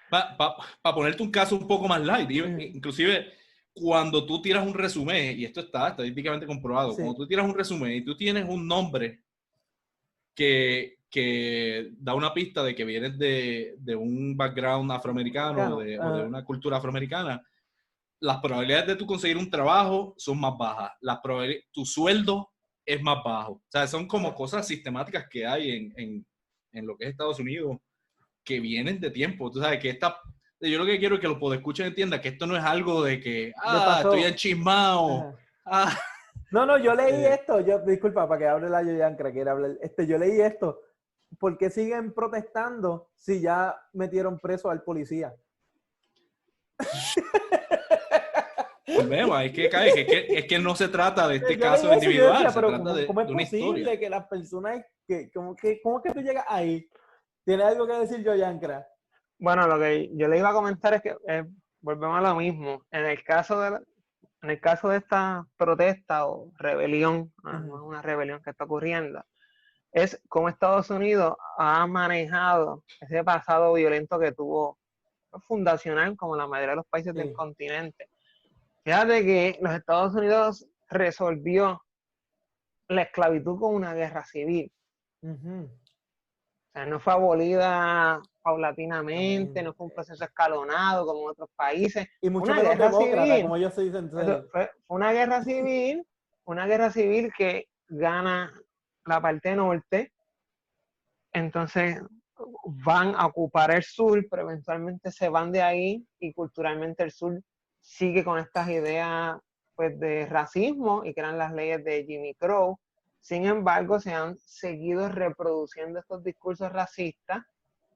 Para ponerte un caso un poco más light, inclusive cuando tú tiras un resumen, y esto está estadísticamente comprobado, cuando tú tiras un resumen y tú tienes un nombre que que da una pista de que vienes de un background afroamericano o de una cultura afroamericana, las probabilidades de tú conseguir un trabajo son más bajas. Tu sueldo es más bajo. O sea, son como cosas sistemáticas que hay en lo que es Estados Unidos que vienen de tiempo. Tú sabes que yo lo que quiero es que los podescuchas entiendan que esto no es algo de que, estoy enchismado. No, yo leí esto. Disculpa, para que hable la Yoyancra, quiere hablar. Yo leí esto. ¿Por qué siguen protestando si ya metieron preso al policía? Volvemos, es que no se trata de este caso individual, decía, se trata de ¿cómo es una posible historia. que las personas, ¿cómo que tú llegas ahí? ¿Tiene algo que decir Yoyancra? Bueno, lo que yo le iba a comentar es que volvemos a lo mismo. En el caso de esta protesta o rebelión, no es una rebelión que está ocurriendo, es cómo Estados Unidos ha manejado ese pasado violento que tuvo fundacional como la mayoría de los países del continente. Fíjate que los Estados Unidos resolvió la esclavitud con una guerra civil. O sea, no fue abolida paulatinamente, no fue un proceso escalonado como en otros países. Y mucho menos demócrata, como ellos se dicen. Fue una guerra civil que gana la parte norte, entonces van a ocupar el sur, pero eventualmente se van de ahí y culturalmente el sur sigue con estas ideas pues, de racismo y crean las leyes de Jimmy Crow. Sin embargo, se han seguido reproduciendo estos discursos racistas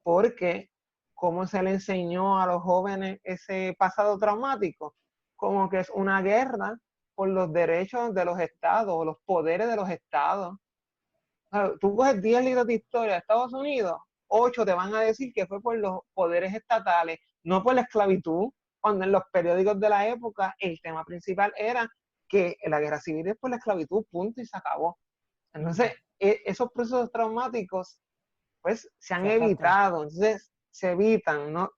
porque ¿cómo se le enseñó a los jóvenes ese pasado traumático? Como que es una guerra por los derechos de los estados o los poderes de los estados. Tú coges 10 libros de historia de Estados Unidos, 8 te van a decir que fue por los poderes estatales, no por la esclavitud, cuando en los periódicos de la época el tema principal era que la guerra civil es por la esclavitud, punto, y se acabó. Entonces, esos procesos traumáticos, pues, se han evitado, entonces se evitan, no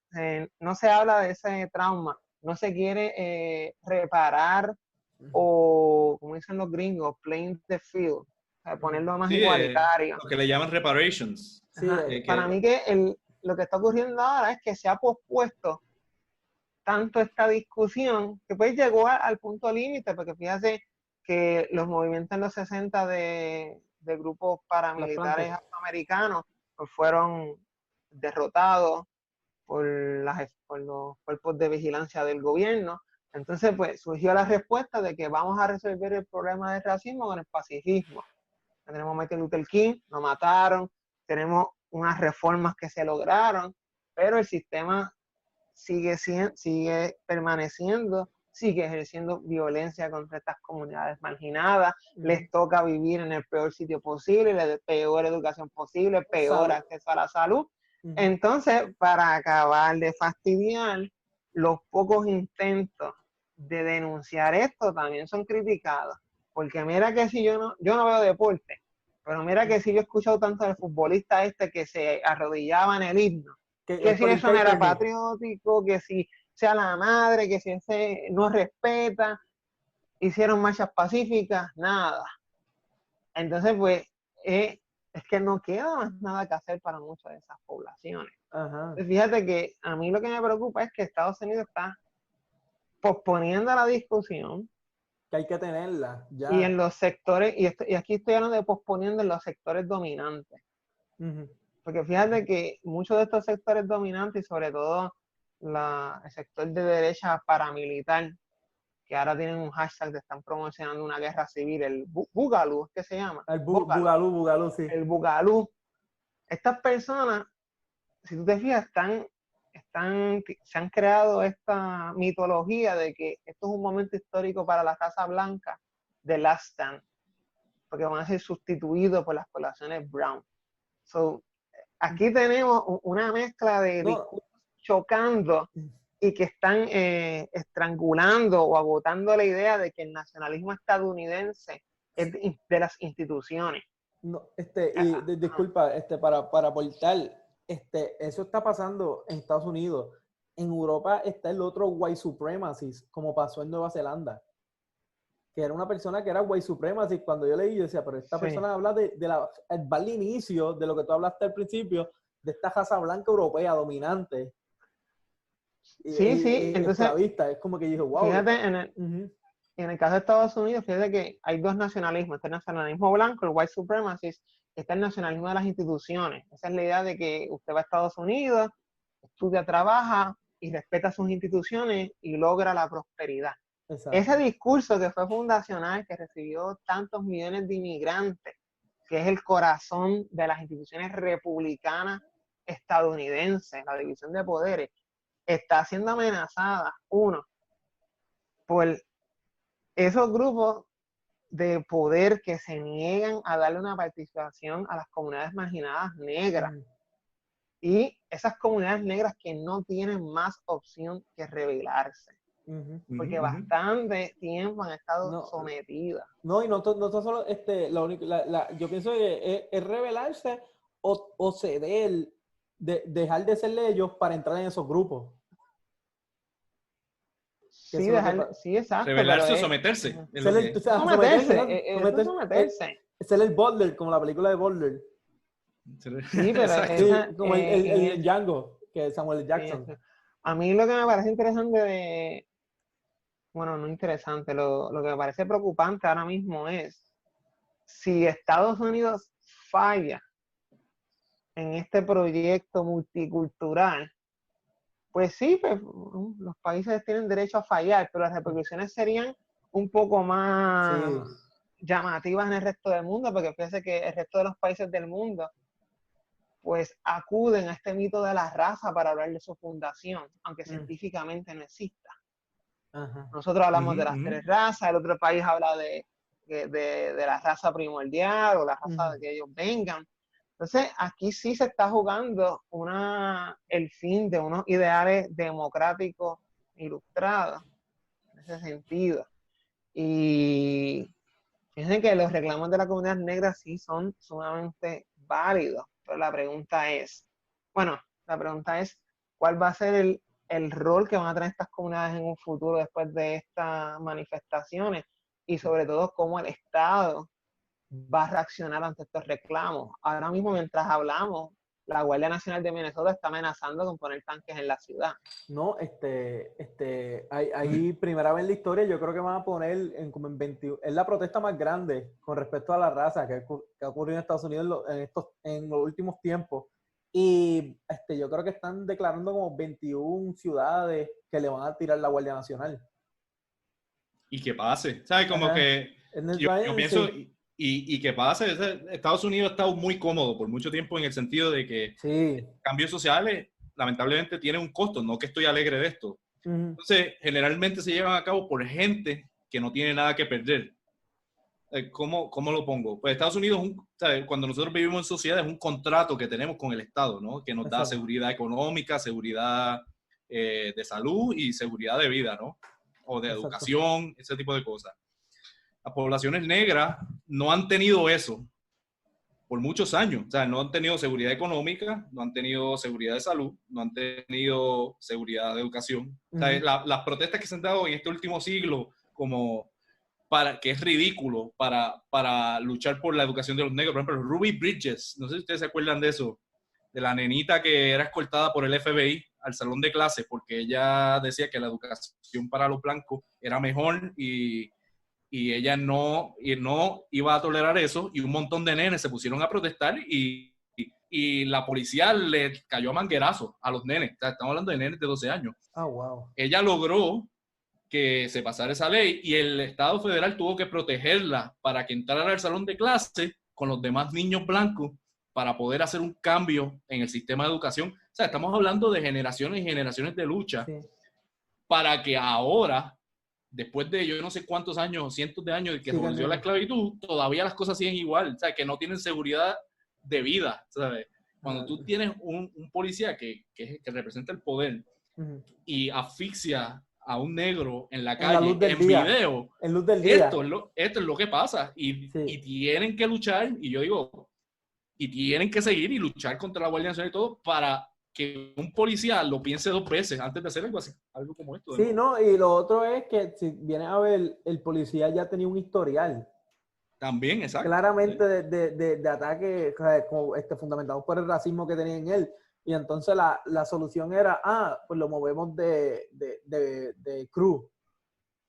se habla de ese trauma, no se quiere reparar o, como dicen los gringos, playing the field, o sea, ponerlo más igualitario. Lo que le llaman reparations. Sí, para mí que lo que está ocurriendo ahora es que se ha pospuesto tanto esta discusión que pues llegó al punto límite, porque fíjate que los movimientos en los 60 de grupos paramilitares afroamericanos pues fueron derrotados por los cuerpos de vigilancia del gobierno. Entonces, pues surgió la respuesta de que vamos a resolver el problema del racismo con el pacifismo. Tenemos a Martin Luther King, lo mataron, tenemos unas reformas que se lograron, pero el sistema sigue permaneciendo, sigue ejerciendo violencia contra estas comunidades marginadas, les toca vivir en el peor sitio posible, la peor educación posible, peor acceso a la salud. Entonces, para acabar de fastidiar, los pocos intentos de denunciar esto también son criticados. Porque mira que si yo no veo deporte, pero mira que si yo he escuchado tanto del futbolista que se arrodillaba en el himno, que si eso no era patriótico, que si sea la madre, que si ese no respeta, hicieron marchas pacíficas, nada. Entonces, pues, es que no queda más nada que hacer para muchas de esas poblaciones. Entonces, fíjate que a mí lo que me preocupa es que Estados Unidos está posponiendo la discusión. Que hay que tenerla, ya. Y en los sectores, y aquí estoy hablando de posponiendo en los sectores dominantes. Porque fíjate que muchos de estos sectores dominantes, y sobre todo el sector de derecha paramilitar, que ahora tienen un hashtag que están promocionando una guerra civil, el Bugalú, ¿qué se llama? El Bugalú, sí. El Bugalú. Estas personas, si tú te fijas, se han creado esta mitología de que esto es un momento histórico para la raza blanca de Last Stand, porque van a ser sustituidos por las poblaciones brown. So, aquí tenemos una mezcla de discursos chocando y que están estrangulando o agotando la idea de que el nacionalismo estadounidense es de las instituciones. No, disculpa, para aportar, eso está pasando en Estados Unidos. En Europa está el otro white supremacy, como pasó en Nueva Zelanda. que era una persona que era white supremacist. Cuando yo leí, yo decía, pero esta persona habla va al inicio de lo que tú hablaste al principio, de esta raza blanca europea dominante. Sí, entonces, esclavista. Es como que yo dije, wow. Fíjate, en el caso de Estados Unidos, fíjate que hay dos nacionalismos. Está el nacionalismo blanco, el white supremacist, está el nacionalismo de las instituciones. Esa es la idea de que usted va a Estados Unidos, estudia, trabaja y respeta sus instituciones y logra la prosperidad. Exacto. Ese discurso que fue fundacional, que recibió tantos millones de inmigrantes, que es el corazón de las instituciones republicanas estadounidenses, la división de poderes, está siendo amenazada, uno, por esos grupos de poder que se niegan a darle una participación a las comunidades marginadas negras. Y esas comunidades negras que no tienen más opción que rebelarse. Porque bastante tiempo han estado sometidas. No, y no solo, yo pienso que es rebelarse o ceder, dejar de ser ellos para entrar en esos grupos. Sí, exacto. Rebelarse o someterse. Someterse. Ser el Butler, como la película de Butler. Sí, pero como el Django, que es Samuel Jackson. Sí, a mí lo que me parece interesante bueno, no interesante, lo que me parece preocupante ahora mismo es si Estados Unidos falla en este proyecto multicultural, pues sí, pues, los países tienen derecho a fallar, pero las repercusiones serían un poco más llamativas en el resto del mundo, porque fíjese que el resto de los países del mundo pues acuden a este mito de la raza para hablar de su fundación, aunque científicamente no exista. Nosotros hablamos de las tres razas, el otro país habla de la raza primordial o la raza de que ellos vengan. Entonces, aquí sí se está jugando el fin de unos ideales democráticos ilustrados, en ese sentido. Y fíjense que los reclamos de la comunidad negra sí son sumamente válidos, pero la pregunta es, ¿cuál va a ser el rol que van a tener estas comunidades en un futuro después de estas manifestaciones? Y sobre todo, ¿cómo el Estado va a reaccionar ante estos reclamos? Ahora mismo, mientras hablamos, la Guardia Nacional de Minnesota está amenazando con poner tanques en la ciudad. No, hay primera vez en la historia, yo creo que van a poner es la protesta más grande con respecto a la raza que ha ocurrido en Estados Unidos en los últimos tiempos. Y yo creo que están declarando como 21 ciudades que le van a tirar la Guardia Nacional. Y que pase, ¿sabes? Como que yo pienso... Y que pase, Estados Unidos ha estado muy cómodo por mucho tiempo en el sentido de que cambios sociales lamentablemente tienen un costo, no que estoy alegre de esto. Entonces, generalmente se llevan a cabo por gente que no tiene nada que perder. ¿Cómo lo pongo? Pues Estados Unidos, cuando nosotros vivimos en sociedad, es un contrato que tenemos con el Estado, ¿no? Que nos da seguridad económica, seguridad de salud y seguridad de vida, ¿no? O de educación, ese tipo de cosas. Las poblaciones negras no han tenido eso por muchos años. O sea, no han tenido seguridad económica, no han tenido seguridad de salud, no han tenido seguridad de educación. O sea, las protestas que se han dado en este último siglo, que es ridículo para luchar por la educación de los negros. Por ejemplo, Ruby Bridges, no sé si ustedes se acuerdan de eso, de la nenita que era escoltada por el FBI al salón de clase porque ella decía que la educación para los blancos era mejor y ella no iba a tolerar eso, y un montón de nenes se pusieron a protestar y la policía le cayó a manguerazos a los nenes. O sea, estamos hablando de nenes de 12 años. Oh, wow. Ella logró que se pasara esa ley y el Estado federal tuvo que protegerla para que entrara al salón de clase con los demás niños blancos para poder hacer un cambio en el sistema de educación. O sea, estamos hablando de generaciones y generaciones de lucha para que ahora, después de yo no sé cuántos años, cientos de años de que se abolió la esclavitud, todavía las cosas siguen igual, o sea, que no tienen seguridad de vida, ¿sabes? Cuando tú tienes un policía que representa el poder y asfixia a un negro en la calle, en video, en luz del día. Esto es lo que pasa, y tienen que luchar, y yo digo, y tienen que seguir y luchar contra la Guardia Nacional y todo para que un policía lo piense 2 veces antes de hacer algo como esto. Sí, ¿no? Y lo otro es que si vienes a ver, el policía ya tenía un historial. También, exacto. Claramente de ataque, o sea, como, fundamentado por el racismo que tenía en él. Y entonces la solución era, pues lo movemos de crew.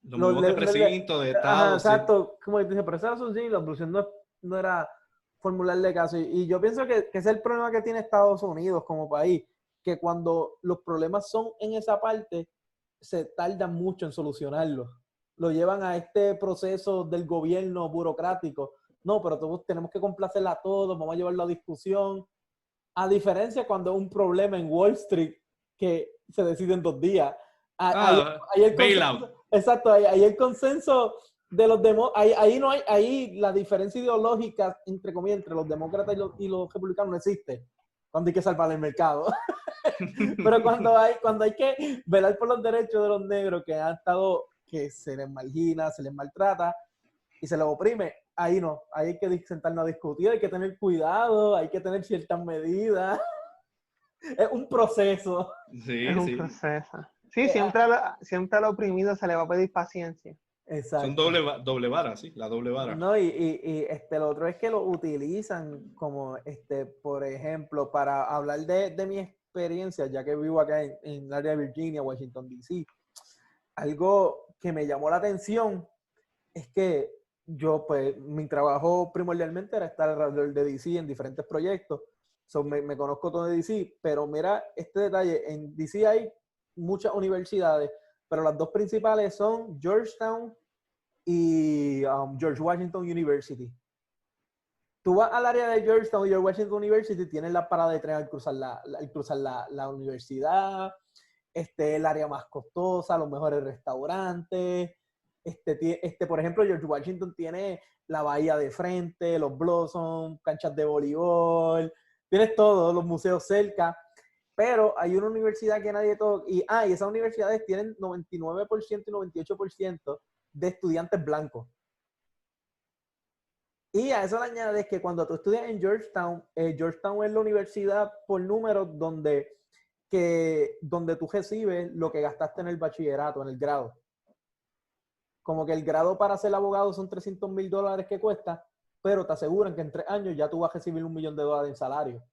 Lo movemos de precinto, de estado. Ajá, exacto. Como dice, pero esa era la solución y la solución no era formularle caso. Y yo pienso que ese es el problema que tiene Estados Unidos como país, que cuando los problemas son en esa parte, se tardan mucho en solucionarlos. Lo llevan a este proceso del gobierno burocrático. No, pero todos tenemos que complacerla a todos, vamos a llevarlo a discusión. A diferencia cuando es un problema en Wall Street que se decide en 2 días. Ahí el bailout. Exacto, ahí el consenso de los demócratas, ahí no hay, ahí la diferencia ideológica, entre comillas, entre los demócratas y los republicanos no existe. Cuando hay que salvar el mercado. Pero cuando hay que velar por los derechos de los negros que han estado, que se les margina, se les maltrata y se les oprime, ahí no, ahí hay que sentarnos a discutir, hay que tener cuidado, hay que tener ciertas medidas. Es un proceso. Sí, es un proceso. Sí, siempre al oprimido se le va a pedir paciencia. Exacto. Son doble vara, sí, la doble vara. No, lo otro es que lo utilizan como, por ejemplo, para hablar de mi experiencia, ya que vivo acá en el área de Virginia, Washington, D.C. Algo que me llamó la atención es que yo, pues, mi trabajo primordialmente era estar alrededor de D.C. en diferentes proyectos. Me conozco todo de D.C., pero mira este detalle, en D.C. hay muchas universidades, pero las 2 principales son Georgetown y George Washington University. Tú vas al área de Georgetown y George Washington University, tienes la parada de tren al cruzar la universidad, el área más costosa, los mejores restaurantes. Por ejemplo, George Washington tiene la bahía de frente, los Blossom, canchas de voleibol, tienes todos los museos cerca. Pero hay una universidad que nadie toca, y esas universidades tienen 99% y 98% de estudiantes blancos. Y a eso le añades que cuando tú estudias en Georgetown, Georgetown es la universidad por números donde tú recibes lo que gastaste en el bachillerato, en el grado. Como que el grado para ser abogado son $300,000 que cuesta, pero te aseguran que en 3 años ya tú vas a recibir $1 millón en salario.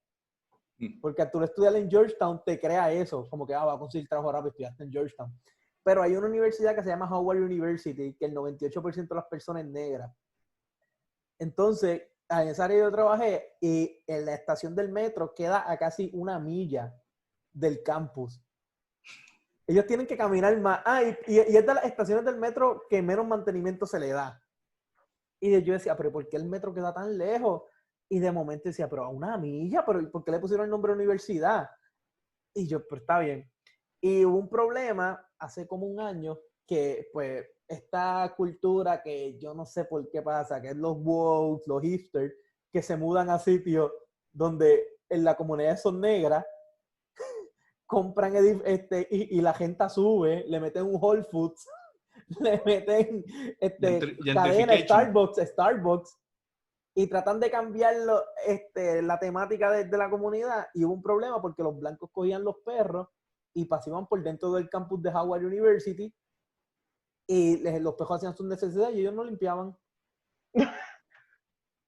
Porque al tú estudiar en Georgetown te crea eso, como que va a conseguir trabajo rápido, estudiaste en Georgetown. Pero hay una universidad que se llama Howard University, que el 98% de las personas es negra. Entonces, en esa área yo trabajé y en la estación del metro queda a casi 1 milla del campus. Ellos tienen que caminar más. Y es de las estaciones del metro que menos mantenimiento se le da. Y yo decía, pero ¿por qué el metro queda tan lejos? Y de momento decía, pero a 1 milla, ¿pero por qué le pusieron el nombre de universidad? Y yo, pero está bien. Y hubo un problema hace como 1 año que, pues, esta cultura que yo no sé por qué pasa, que es los woke, los hipsters, que se mudan a sitios donde en la comunidad son negras, compran y la gente sube, le meten un Whole Foods, le meten cadena Starbucks, y tratan de cambiar la temática de la comunidad, y hubo un problema porque los blancos cogían los perros y pasaban por dentro del campus de Howard University y los perros hacían sus necesidades y ellos no limpiaban.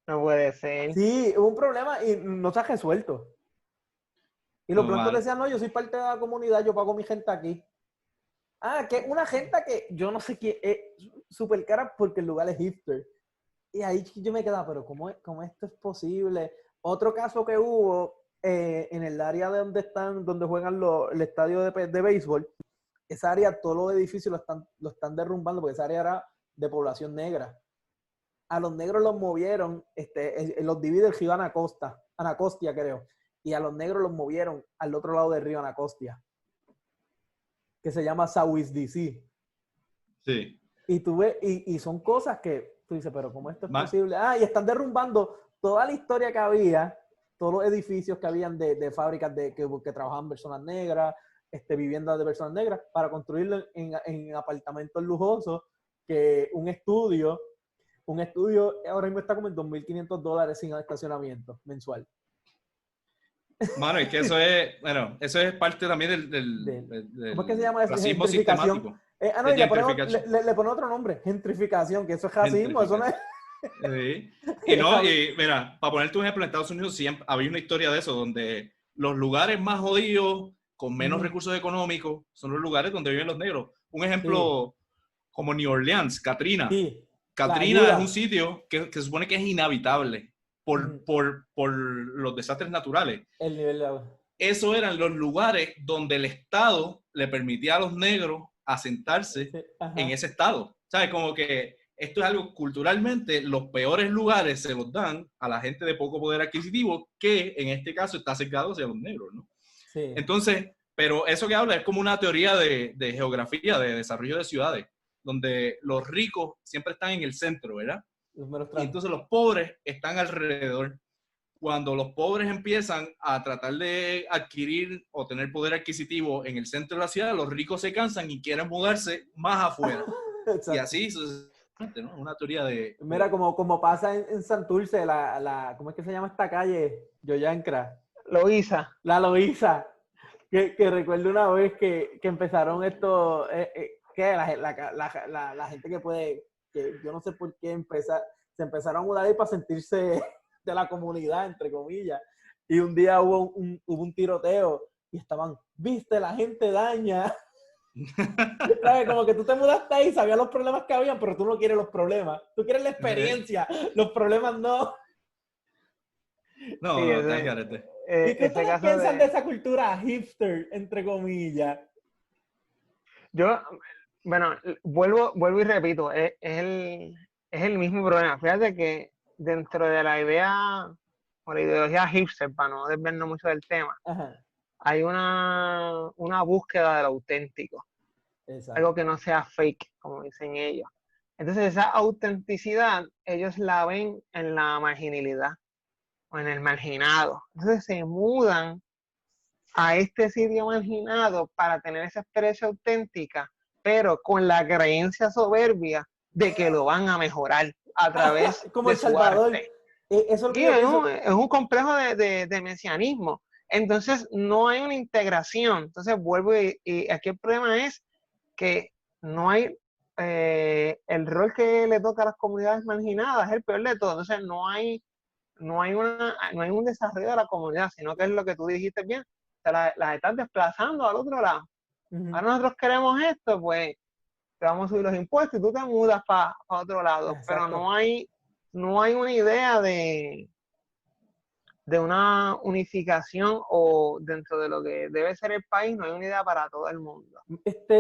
No puede ser. Sí, hubo un problema y no se ha resuelto. Y los blancos decían, no, yo soy parte de la comunidad, yo pago mi gente aquí. Que una gente que yo no sé qué es súper cara porque el lugar es hipster. Y ahí yo me quedaba, pero ¿cómo esto es posible? Otro caso que hubo en el área de donde juegan el estadio de béisbol, esa área, todos los edificios lo están derrumbando porque esa área era de población negra. A los negros los movieron, los divide el río Anacostia, creo, y a los negros los movieron al otro lado del río Anacostia, que se llama South DC. Sí. Y tú ves, y son cosas que tú dices, pero ¿cómo esto es posible? Y están derrumbando toda la historia que había, todos los edificios que habían de fábricas que trabajaban personas negras, viviendas de personas negras, para construirlo en apartamentos lujosos, que un estudio ahora mismo está como en $2,500 sin estacionamiento mensual. Mano, es que eso es parte también ¿Cómo es que se llama eso? racismo Gentrificación. sistemático. No, y le ponen otro nombre, gentrificación, que eso es racismo, eso no es... Sí. Y mira, para ponerte un ejemplo, en Estados Unidos siempre había una historia de eso, donde los lugares más jodidos, con menos recursos económicos, son los lugares donde viven los negros. Un ejemplo como New Orleans, Katrina. Sí, Katrina es un sitio que se supone que es inhabitable por los desastres naturales. El nivel de agua. Esos eran los lugares donde el Estado le permitía a los negros asentarse en ese estado. ¿Sabes? Como que esto es algo culturalmente, los peores lugares se los dan a la gente de poco poder adquisitivo, que en este caso está sesgado hacia los negros, ¿no? Sí. Entonces, pero eso que habla es como una teoría de geografía, de desarrollo de ciudades, donde los ricos siempre están en el centro, ¿verdad? Y entonces los pobres están alrededor. Cuando los pobres empiezan a tratar de adquirir o tener poder adquisitivo en el centro de la ciudad, los ricos se cansan y quieren mudarse más afuera. Y así sucesivamente, ¿no? Una teoría de... Mira, como pasa en Santurce, ¿cómo es que se llama esta calle? Yoyancra. Loíza. La Loíza. Que recuerdo una vez que empezaron esto, que la gente que puede, que yo no sé por qué se empezaron a mudar ahí para sentirse de la comunidad, entre comillas. Y un día hubo un tiroteo y estaban, viste, la gente daña. ¿Sabes? Como que tú te mudaste ahí, sabías los problemas que habían, pero tú no quieres los problemas. Tú quieres la experiencia, los problemas no. No, sí, no, cállate. ¿Y qué ustedes piensan de esa cultura hipster, entre comillas? Yo, bueno, vuelvo y repito, es el mismo problema. Fíjate que dentro de la idea o la ideología hipster, para no desviarnos mucho del tema, hay una búsqueda de lo auténtico. Exacto. Algo que no sea fake, como dicen ellos. Entonces esa autenticidad ellos la ven en la marginalidad o en el marginado. Entonces se mudan a este sitio marginado para tener esa experiencia auténtica, pero con la creencia soberbia de que lo van a mejorar a través como de El Salvador. Su arte. Eso es, lo que es un complejo de mesianismo. Entonces no hay una integración. Entonces vuelvo y aquí el problema es que no hay el rol que le toca a las comunidades marginadas, es el peor de todo. Entonces no hay un desarrollo de la comunidad, sino que es lo que tú dijiste bien, las están desplazando al otro lado. Ahora nosotros queremos esto, pues te vamos a subir los impuestos y tú te mudas para otro lado. Exacto. Pero no hay una idea de una unificación o dentro de lo que debe ser el país, no hay una idea para todo el mundo.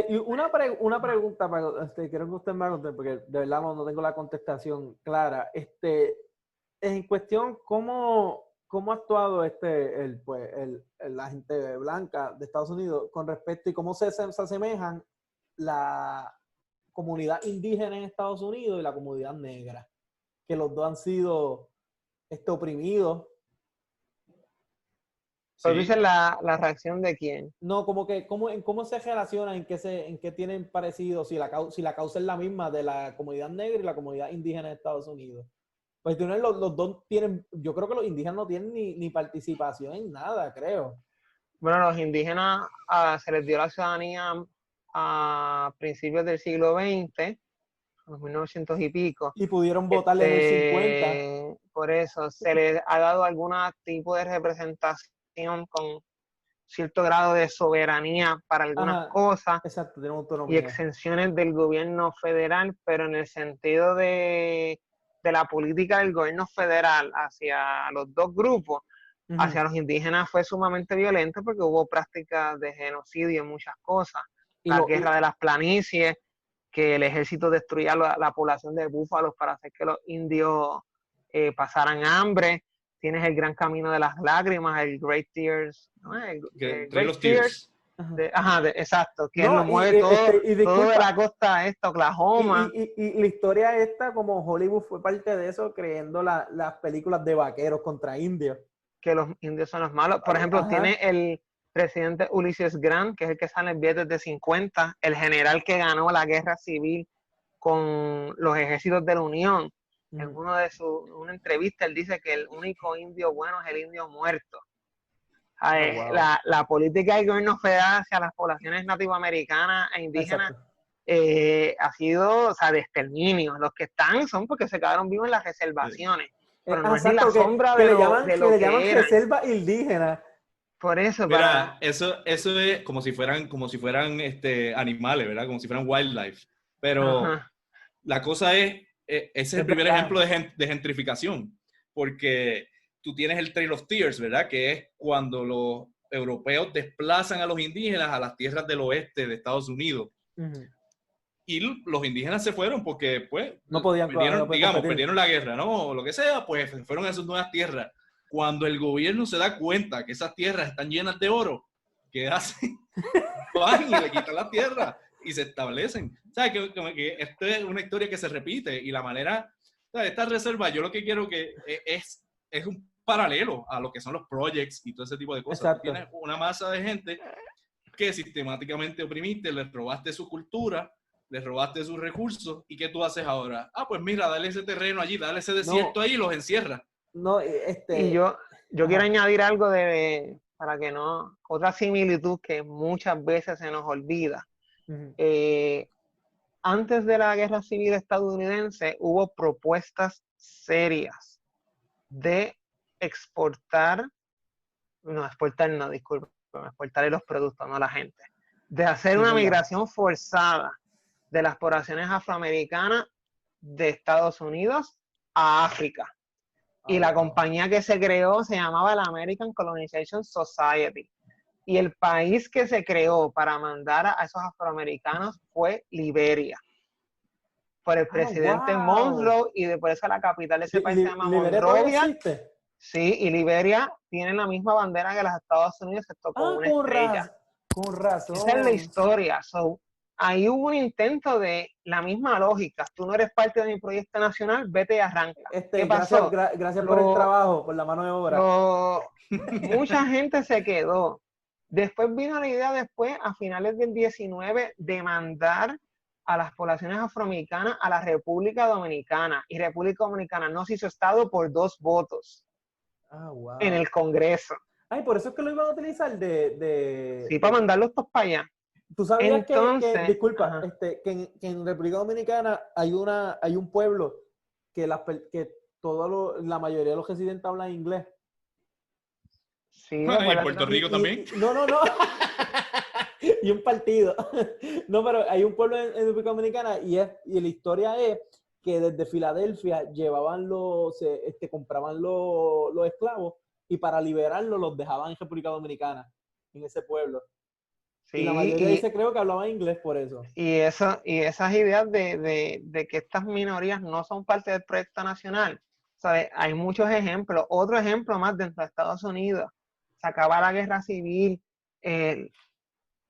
Y una pregunta, quiero que usted me conteste, porque de verdad no tengo la contestación clara. En cuestión, ¿cómo ha actuado la gente blanca de Estados Unidos con respecto y cómo se asemejan la comunidad indígena en Estados Unidos y la comunidad negra? Que los dos han sido oprimidos. ¿Pero dices la reacción de quién? No, como que cómo se relacionan, en qué tienen parecido, si la causa es la misma de la comunidad negra y la comunidad indígena de Estados Unidos. Pues los dos tienen, yo creo que los indígenas no tienen ni participación en nada, creo. Bueno, los indígenas se les dio la ciudadanía a principios del siglo XX, los 1900 y pico. Y pudieron votar en el 50. Por eso, se les ha dado algún tipo de representación con cierto grado de soberanía para algunas cosas. Exacto, tienen autonomía. Y exenciones del gobierno federal, pero en el sentido de la política del gobierno federal hacia los dos grupos, hacia los indígenas fue sumamente violento porque hubo prácticas de genocidio en muchas cosas. La guerra de las planicies, que el ejército destruía la población de búfalos para hacer que los indios pasaran hambre. Tienes el gran camino de las lágrimas, el Great Tears, ¿no? el Great Tears. Exacto, que lo mueve todo de la costa esta, Oklahoma. Y la historia esta, como Hollywood fue parte de eso, creyendo las películas de vaqueros contra indios. Que los indios son los malos. Por ejemplo, tiene el presidente Ulysses Grant, que es el que sale en billetes de 50, el general que ganó la guerra civil con los ejércitos de la Unión. En una entrevista él dice que el único indio bueno es el indio muerto. wow. La política del gobierno federal hacia las poblaciones nativoamericanas e indígenas ha sido, o sea, de exterminio. Los que están son porque se quedaron vivos en las reservaciones. Pero no es ni la sombra de lo le llaman eran. reserva indígena. Por eso, Mira, eso es como si fueran animales, ¿verdad? Como si fueran wildlife. Pero Ajá. la cosa ese es el primer ejemplo de gentrificación, porque tú tienes el Trail of Tears, ¿verdad? Que es cuando los europeos desplazan a los indígenas a las tierras del oeste de Estados Unidos. Y los indígenas se fueron porque, pues, no podían, perdieron la guerra, ¿no? O lo que sea, pues se fueron a esas nuevas tierras. Cuando el gobierno se da cuenta que esas tierras están llenas de oro, ¿qué hacen? Van y le quitan las tierras y se establecen. ¿Sabes? Que esto es una historia que se repite y la manera, ¿sabes? Esta reserva, yo lo que quiero que es un paralelo a lo que son los projects y todo ese tipo de cosas. Exacto. Tienes una masa de gente que sistemáticamente oprimiste, les robaste su cultura, les robaste sus recursos, ¿y qué tú haces ahora? Ah, pues mira, dale ese terreno allí, dale ese desierto ahí y los encierras. No, y yo quiero añadir algo para que no, otra similitud que muchas veces se nos olvida. Antes de la Guerra Civil estadounidense hubo propuestas serias de exportar los productos, no la gente, de hacer una migración forzada de las poblaciones afroamericanas de Estados Unidos a África. Y la compañía que se creó se llamaba la American Colonization Society. Y el país que se creó para mandar a esos afroamericanos fue Liberia. Por el presidente Monroe, y por eso la capital de ese país se llama Monrovia. Sí, y Liberia tiene la misma bandera que los Estados Unidos, excepto con una estrella. Con razón. Esa es la historia. Ahí hubo un intento de la misma lógica. Tú no eres parte de mi proyecto nacional, vete y arranca. ¿Qué pasó? Gracias por el trabajo, por la mano de obra. Mucha gente se quedó. Después vino la idea a finales del 19, de mandar a las poblaciones afroamericanas a la República Dominicana. Y República Dominicana no se hizo Estado por 2 votos en el Congreso. Ay, por eso es que lo iban a utilizar Sí, para mandarlos todos para allá. ¿Tú sabías disculpa, que en República Dominicana hay un pueblo que la mayoría de los residentes hablan inglés? Sí, ¿Y en Puerto Rico también? No. Y un partido. No, pero hay un pueblo en República Dominicana y la historia es que desde Filadelfia llevaban compraban los esclavos y para liberarlos los dejaban en República Dominicana, en ese pueblo. Sí, y la mayoría dice, creo que hablaban inglés por eso. Y esas ideas de que estas minorías no son parte del proyecto nacional, ¿sabes? Hay muchos ejemplos. Otro ejemplo más dentro de Estados Unidos. Se acaba la guerra civil,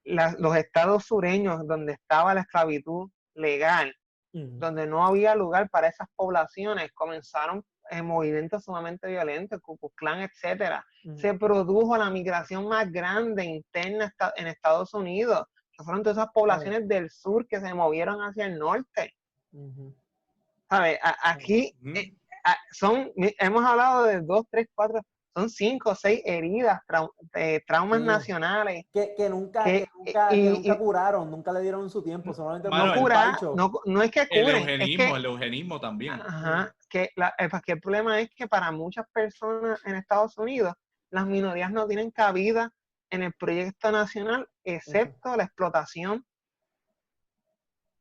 los estados sureños donde estaba la esclavitud legal, donde no había lugar para esas poblaciones, comenzaron movimientos sumamente violentos, Ku Klux Klan, etcétera. Se produjo la migración más grande interna en Estados Unidos, que fueron todas esas poblaciones del sur que se movieron hacia el norte. ¿Sabes? Aquí hemos hablado de 2, 3, 4, son 5 o 6 heridas, traumas nacionales. Que nunca curaron, nunca le dieron en su tiempo, solamente no es que curen. El eugenismo también. Ajá, que el problema es que para muchas personas en Estados Unidos, las minorías no tienen cabida en el proyecto nacional, excepto la explotación.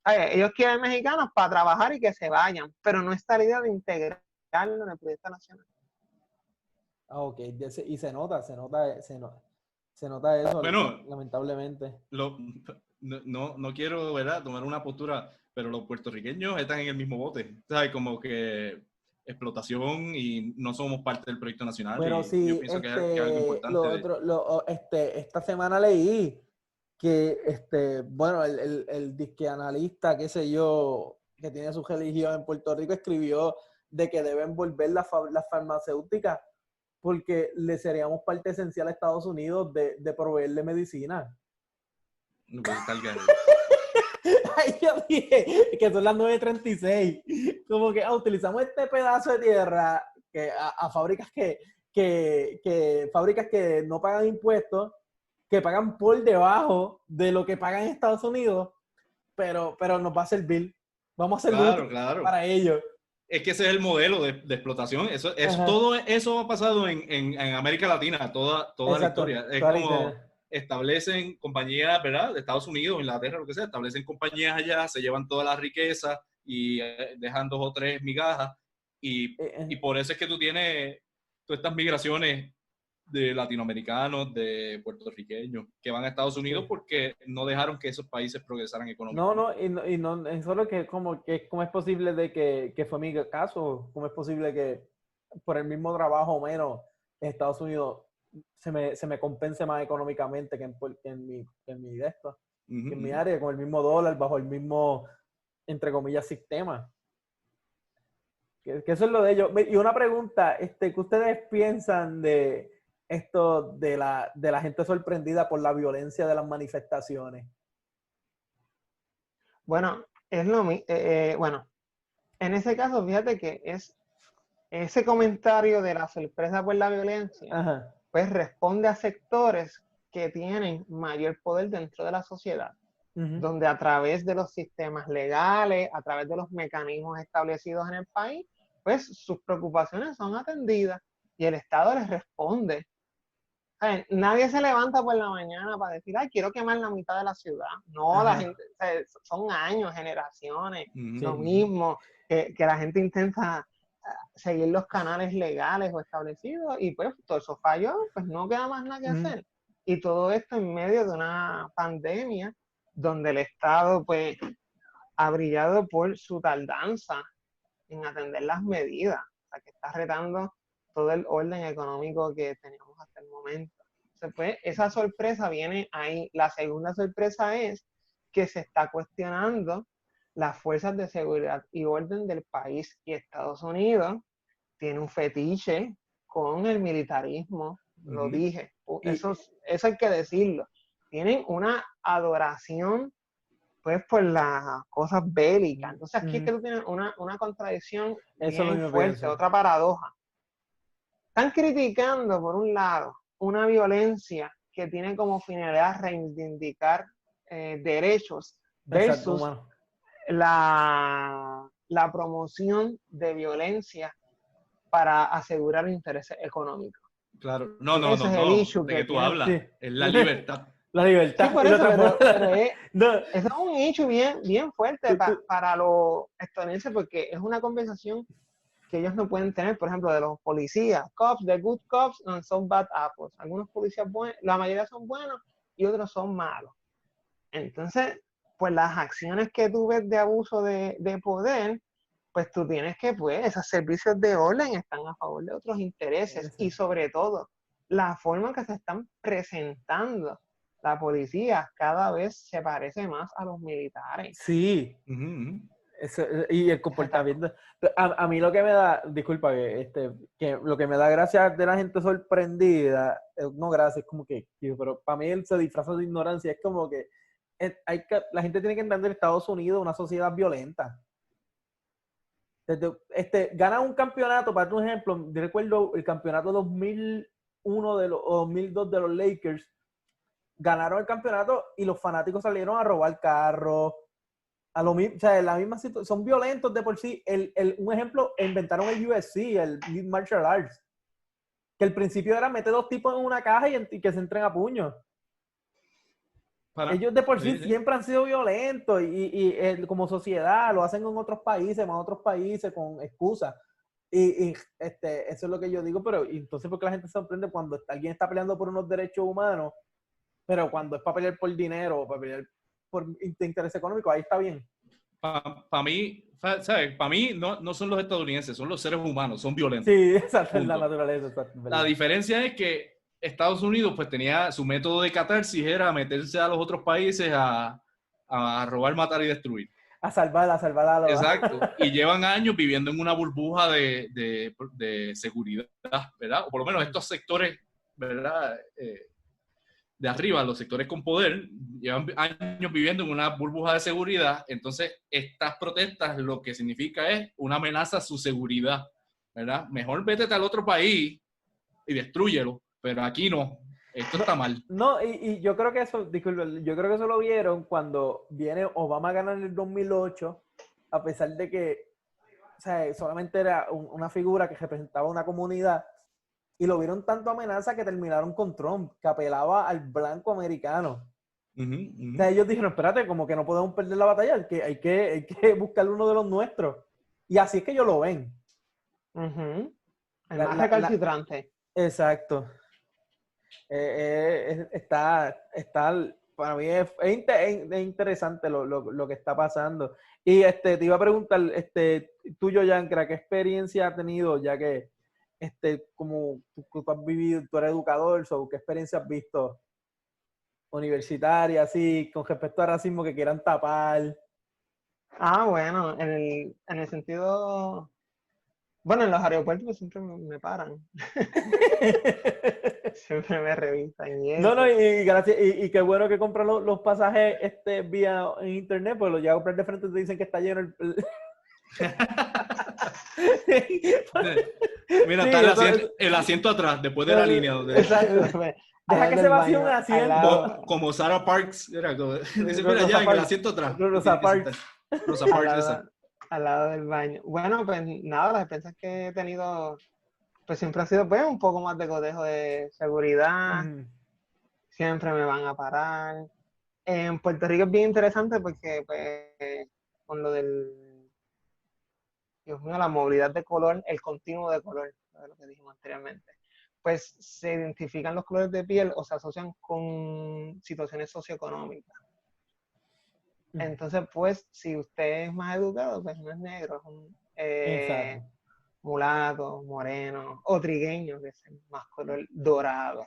Ellos quieren mexicanos para trabajar y que se vayan, pero no está la idea de integrarlo en el proyecto nacional. Ok, y se nota eso, bueno, lamentablemente. No quiero, ¿verdad?, tomar una postura, pero los puertorriqueños están en el mismo bote, ¿sabes? Como que explotación y no somos parte del proyecto nacional. Pero sí, yo pienso que es algo importante. Esta semana leí que, bueno, el disque analista, qué sé yo, que tiene su religión en Puerto Rico, escribió de que deben volver las farmacéuticas porque le seríamos parte esencial a Estados Unidos de proveerle medicina. No puede estar bien. Ay, yo dije que son las 9:36. Como que utilizamos este pedazo de tierra a fábricas que que fábricas que no pagan impuestos, que pagan por debajo de lo que pagan en Estados Unidos, pero nos va a servir. Vamos a hacer claro. para ellos. Es que ese es el modelo de explotación. Todo eso ha pasado en América Latina, toda la historia. Es como establecen compañías, ¿verdad? De Estados Unidos, Inglaterra, lo que sea, establecen compañías allá, se llevan toda la riqueza y dejan 2 o 3 migajas. Y por eso es que tú tienes todas estas migraciones de latinoamericanos, de puertorriqueños, que van a Estados Unidos porque no dejaron que esos países progresaran económicamente. No, es solo que cómo es posible de que fue mi caso, cómo es posible que por el mismo trabajo o menos en Estados Unidos se me compense más económicamente que en mi de esto, en mi área, con el mismo dólar, bajo el mismo, entre comillas, sistema. Que eso es lo de ellos. Y una pregunta, ¿qué ustedes piensan de esto de la gente sorprendida por la violencia de las manifestaciones? Bueno, bueno, en ese caso, fíjate que es ese comentario de la sorpresa por la violencia, Ajá. Pues responde a sectores que tienen mayor poder dentro de la sociedad, donde a través de los sistemas legales, a través de los mecanismos establecidos en el país, pues sus preocupaciones son atendidas y el Estado les responde. Nadie se levanta por la mañana para decir, ay, quiero quemar la mitad de la ciudad. No, la gente, son años, generaciones, lo mismo, que la gente intenta seguir los canales legales o establecidos y pues todo eso falló, pues no queda más nada que hacer. Y todo esto en medio de una pandemia donde el Estado pues ha brillado por su tardanza en atender las medidas, o sea, que está retando todo el orden económico que teníamos hasta el momento. Entonces, pues, esa sorpresa viene ahí. La segunda sorpresa es que se está cuestionando las fuerzas de seguridad y orden del país, y Estados Unidos tiene un fetiche con el militarismo, lo dije, eso hay que decirlo. Tienen una adoración pues por las cosas bélicas. Entonces aquí es que tú tienes una contradicción bien fuerte, otra paradoja. Están criticando, por un lado, una violencia que tiene como finalidad reivindicar derechos versus la promoción de violencia para asegurar intereses económicos. Claro, no, ese es el issue de que tú tiene. hablas, es la libertad. La libertad. Sí, por eso, pero eso es un issue bien fuerte para los estadounidenses, porque es una conversación que ellos no pueden tener, por ejemplo, de los policías, cops, the good cops and some bad apples. Algunos policías buenos, la mayoría son buenos y otros son malos. Entonces, pues las acciones que tú ves de abuso de poder, pues tú tienes que, pues, esos servicios de orden están a favor de otros intereses y sobre todo, la forma en que se están presentando la policía cada vez se parece más a los militares. Sí. Y el comportamiento. A mí lo que me da, disculpa, que lo que me da gracia de la gente sorprendida, no gracias, es como que, pero para mí él se disfraza de ignorancia, es como que la gente tiene que entender Estados Unidos una sociedad violenta. Gana un campeonato, para un ejemplo, yo recuerdo el campeonato 2001 o 2002 de los Lakers, ganaron el campeonato y los fanáticos salieron a robar carros, o sea, la misma situación, son violentos de por sí. Un ejemplo, inventaron el UFC, el Mixed Martial Arts, que el principio era meter 2 tipos en una caja y que se entren a puños. Ellos de por sí siempre han sido violentos y como sociedad lo hacen en otros países, más otros países con excusas. Eso es lo que yo digo, pero entonces ¿por qué la gente se sorprende cuando alguien está peleando por unos derechos humanos, pero cuando es para pelear por dinero o para pelear por interés económico, ahí está bien? Para mí, ¿sabes? Para mí no son los estadounidenses, son los seres humanos, son violentos. Sí, esa es la naturaleza. La diferencia es que Estados Unidos pues tenía su método de catarsis, era meterse a los otros países a robar, matar y destruir. A salvar. Exacto. Y llevan años viviendo en una burbuja de seguridad, ¿verdad? O por lo menos estos sectores, ¿verdad? De arriba, los sectores con poder, llevan años viviendo en una burbuja de seguridad. Entonces, estas protestas lo que significa es una amenaza a su seguridad, ¿verdad? Mejor vétete al otro país y destrúyelo, pero aquí no, esto está mal. No, y yo creo que eso, disculpe, yo creo que eso lo vieron cuando viene Obama a ganar en el 2008, a pesar de que, o sea, solamente era una figura que representaba una comunidad, y lo vieron tanto amenaza que terminaron con Trump, que apelaba al blanco americano. O sea, ellos dijeron, espérate, como que no podemos perder la batalla, hay que buscar uno de los nuestros. Y así es que ellos lo ven. El más recalcitrante. Exacto. Para mí es interesante lo que está pasando. Y te iba a preguntar, tú, Yoyankra, ¿qué experiencia has tenido, ya que como tú has vivido, tú eres educador, ¿qué experiencia has visto universitaria, así, con respecto al racismo que quieran tapar? Bueno, en el sentido... Bueno, en los aeropuertos siempre me paran. Siempre me revisan y eso. No, y gracias, y qué bueno que compran los pasajes vía en internet, pues los llevo a comprar de frente y te dicen que está lleno Mira, sí, está el asiento atrás, después de la línea. Exacto. Deja que se vacíe un asiento. Como Sarah Parks, era como, dice, mira, Rosa ya en el Parks. asiento atrás. Rosa Parks. Rosa Parks, esa. Al lado del baño. Bueno, pues nada, las experiencias que he tenido, pues siempre ha sido pues un poco más de cotejo de seguridad. Siempre me van a parar. En Puerto Rico es bien interesante porque pues con lo del, Dios mío, la movilidad de color, el continuo de color, lo que dijimos anteriormente, pues se identifican los colores de piel o se asocian con situaciones socioeconómicas. Entonces, pues, si usted es más educado, pues no es negro, es un mulato, moreno, o trigueño, que es el más color dorado.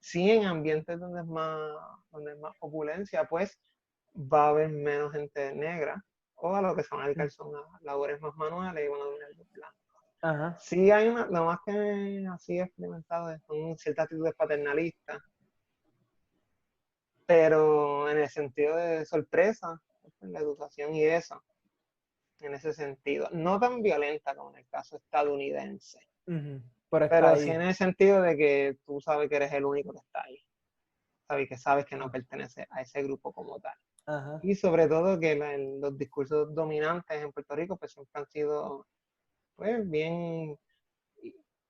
Si en ambientes donde es más opulencia, pues va a haber menos gente negra, o a lo que se van a dedicar son a labores más manuales y van a dominar los blancos. Sí hay lo más que así he experimentado son ciertas actitudes paternalistas, pero en el sentido de sorpresa, en la educación y eso, en ese sentido. No tan violenta como en el caso estadounidense, pero sí en el sentido de que tú sabes que eres el único que está ahí. Sabes que no pertenece a ese grupo como tal. Y sobre todo que los discursos dominantes en Puerto Rico pues siempre han sido pues bien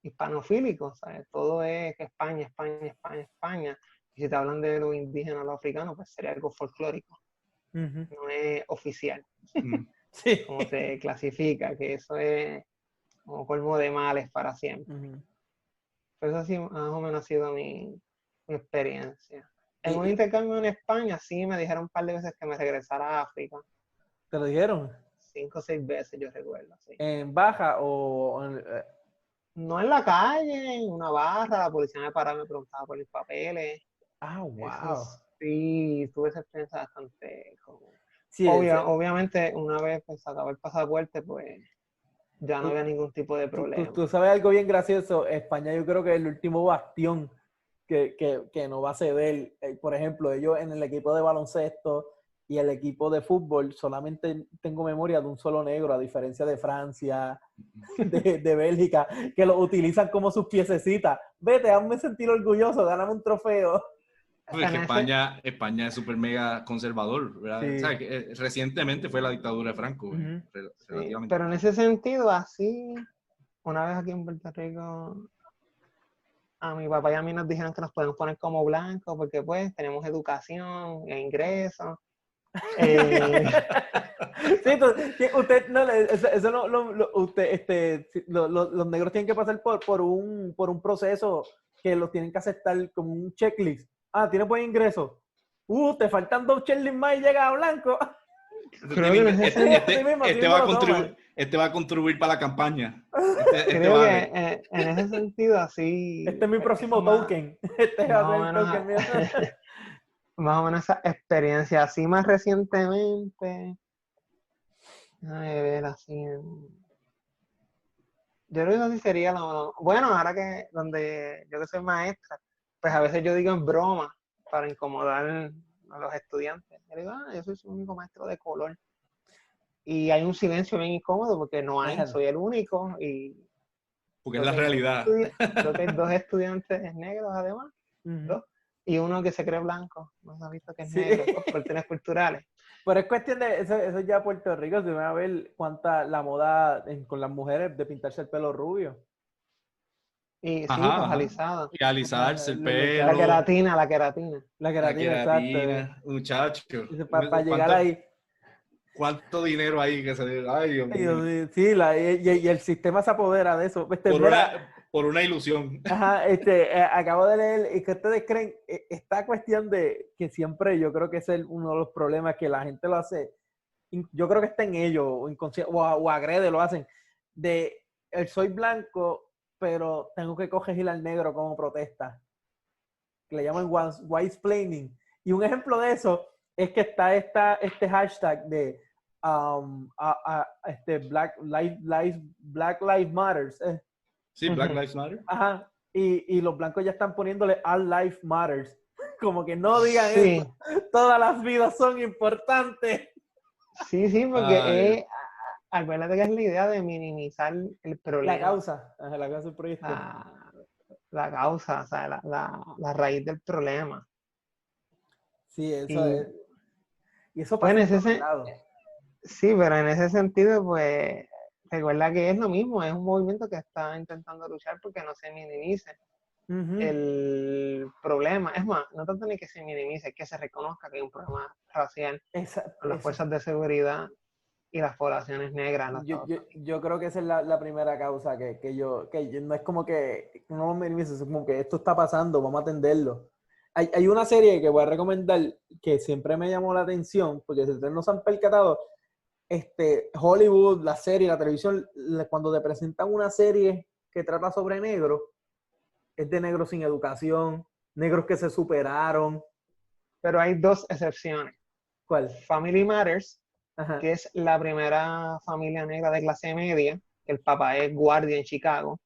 hispanofílicos, ¿sabes? Todo es España, España, España, España. Y si te hablan de los indígenas o los africanos, pues sería algo folclórico. No es oficial. Sí. Como se clasifica, que eso es como colmo de males para siempre. Pues eso sí, más o menos ha sido mi experiencia. En un intercambio en España sí me dijeron un par de veces que me regresara a África. ¿Te lo dijeron? 5 o 6 veces, yo recuerdo. Sí. ¿En baja o...? No en la calle, en una barra, la policía me paraba y me preguntaba por mis papeles. Wow. Eso, sí, tuve esa experiencia bastante como... Sí, obviamente, una vez pues sacaba el pasaporte, pues ya no había ningún tipo de problema. Tú sabes algo bien gracioso. España yo creo que es el último bastión que no va a ceder. Por ejemplo, ellos en el equipo de baloncesto y el equipo de fútbol solamente tengo memoria de un solo negro, a diferencia de Francia, de Bélgica, que lo utilizan como sus piececitas. Vete, hazme sentir orgulloso, gáname un trofeo. Pues que España es súper mega conservador, ¿verdad? Sí. O sea, que, recientemente fue la dictadura de Franco, relativamente. Sí, pero en ese sentido, así, una vez aquí en Puerto Rico, a mi papá y a mí nos dijeron que nos podemos poner como blancos porque pues tenemos educación e ingresos. Sí, entonces, usted no, eso no, los negros tienen que pasar por un proceso que los tienen que aceptar como un checklist. Tienes buen ingreso. Te faltan 2 checklists más y llega a blanco. Este va a contribuir para la campaña. Creo que en ese sentido así... Este es mi próximo token. Más o menos esa experiencia. Así más recientemente... Yo creo que así sería bueno, ahora que yo que soy maestra, pues a veces yo digo en broma para incomodar a los estudiantes. Yo digo, yo soy su único maestro de color. Y hay un silencio bien incómodo porque no hay, soy el único. Y porque es la realidad. Creo que hay 2 estudiantes negros además, 2, y uno que se cree blanco, no se ha visto que es negro, por cuestiones culturales. Pero es cuestión de, eso ya Puerto Rico, se van a ver cuánta la moda con las mujeres de pintarse el pelo rubio. Y sí, Ajá, pues ajá. alisado. Y alisarse el La pelo. La queratina, la queratina. La La queratina, queratina, muchacho. Para llegar ahí. ¿Cuánto dinero hay que se... Ay, Dios mío. Sí, y el sistema se apodera de eso. Por una ilusión. Ajá, acabo de leer, y que ustedes creen, esta cuestión de que siempre yo creo que es uno de los problemas que la gente lo hace, yo creo que está en ellos, o agrede, lo hacen, de soy blanco, pero tengo que corregir al negro como protesta, que le llaman whitesplaining. Y un ejemplo de eso es que está este hashtag de Black Lives Matters. Sí, Black Lives Matter. Ajá. Y los blancos ya están poniéndole All Life Matters. Como que no digan Sí. eso. Todas las vidas son importantes. Sí, porque acuérdate que es la idea de minimizar el problema. La causa del proyecto. La causa, o sea, la raíz del problema. Sí, eso es. Y eso pues pasa en todos lados. Sí, pero en ese sentido, pues, recuerda que es lo mismo, es un movimiento que está intentando luchar porque no se minimice el problema. Es más, no tanto ni que se minimice, que se reconozca que hay un problema racial con las fuerzas de seguridad y las poblaciones negras. Yo creo que esa es la primera causa que yo no es como que no lo minimices, es como que esto está pasando, vamos a atenderlo. Hay una serie que voy a recomendar que siempre me llamó la atención, porque si ustedes no se han percatado, Hollywood, la serie, la televisión, cuando te presentan una serie que trata sobre negros, es de negros sin educación, negros que se superaron. Pero hay 2 excepciones. ¿Cuál? Family Matters, Ajá. que es la primera familia negra de clase media, que el papá es guardia en Chicago.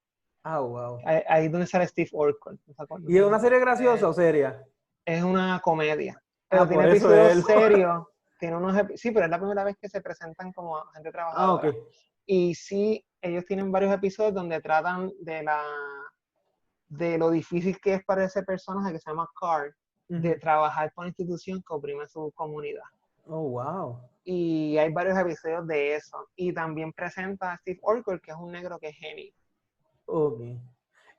Wow. Ahí es donde sale Steve Urkel. ¿Y es una serie graciosa o seria? Es una comedia. Pero tiene por eso episodios serios. Sí, pero es la primera vez que se presentan como gente trabajadora. Okay. Y sí, ellos tienen varios episodios donde tratan de lo difícil que es para ese personaje que se llama Carl, de trabajar con una institución que oprime a su comunidad. Oh, wow. Y hay varios episodios de eso. Y también presenta a Steve Urkel, que es un negro que es genio. Ok.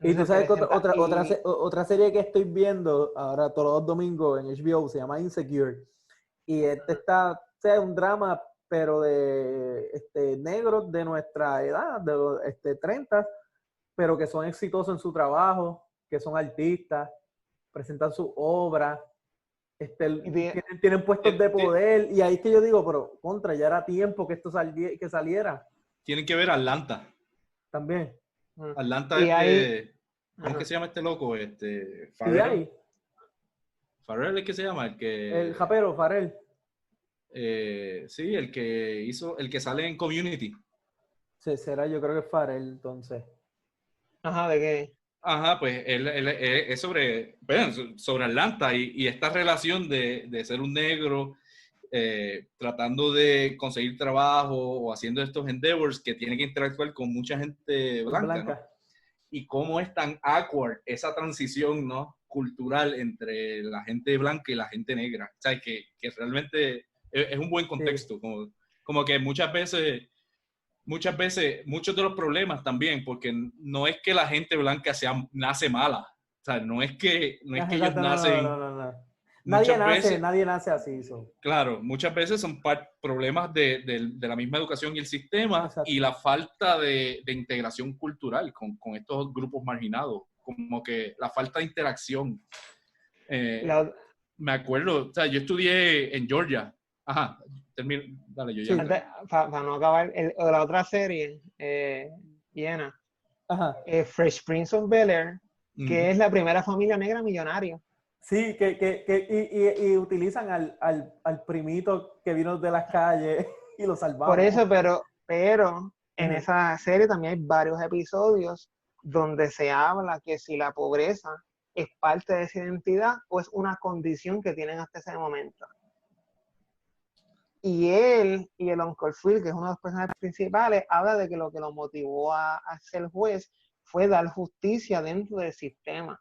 Y tú sabes que otra serie que estoy viendo ahora todos los domingos en HBO se llama Insecure. Y está, un drama, pero de negros de nuestra edad, de los 30, pero que son exitosos en su trabajo, que son artistas, presentan su obra, tienen puestos de poder. Y ahí es que yo digo, pero ya era tiempo que esto saliera. Tienen que ver Atlanta. También. Atlanta es ¿cómo es que se llama este loco? Farrell. Farrell es que se llama, el japero, Farrell. Sí, el que sale en Community. Sí, será, yo creo que es Farrell, entonces. Ajá, ¿de qué? Ajá, pues él es sobre Atlanta y esta relación de ser un negro tratando de conseguir trabajo o haciendo estos endeavors que tiene que interactuar con mucha gente blanca. ¿no? Y cómo es tan awkward esa transición, ¿no? cultural entre la gente blanca y la gente negra. O sea, que realmente es un buen contexto. Sí. Como que muchas veces, muchos de los problemas también, porque no es que la gente blanca nace mala. O sea, no es que ellos nacen... No. Nadie nace así. Claro, muchas veces son problemas de la misma educación y el sistema. Exacto. Y la falta de integración cultural con estos grupos marginados, como que la falta de interacción. Me acuerdo, o sea, yo estudié en Georgia. Ajá, dale, yo ya. Para no acabar, la otra serie, llena, Fresh Prince of Bel-Air, que es la primera familia negra millonaria. Sí, y utilizan al primito que vino de las calles y lo salvamos. Por eso, pero en esa serie también hay varios episodios donde se habla que si la pobreza es parte de esa identidad o es una condición que tienen hasta ese momento. Y él y el Uncle Phil, que es uno de los personajes principales, habla de que lo que lo motivó a ser juez fue dar justicia dentro del sistema.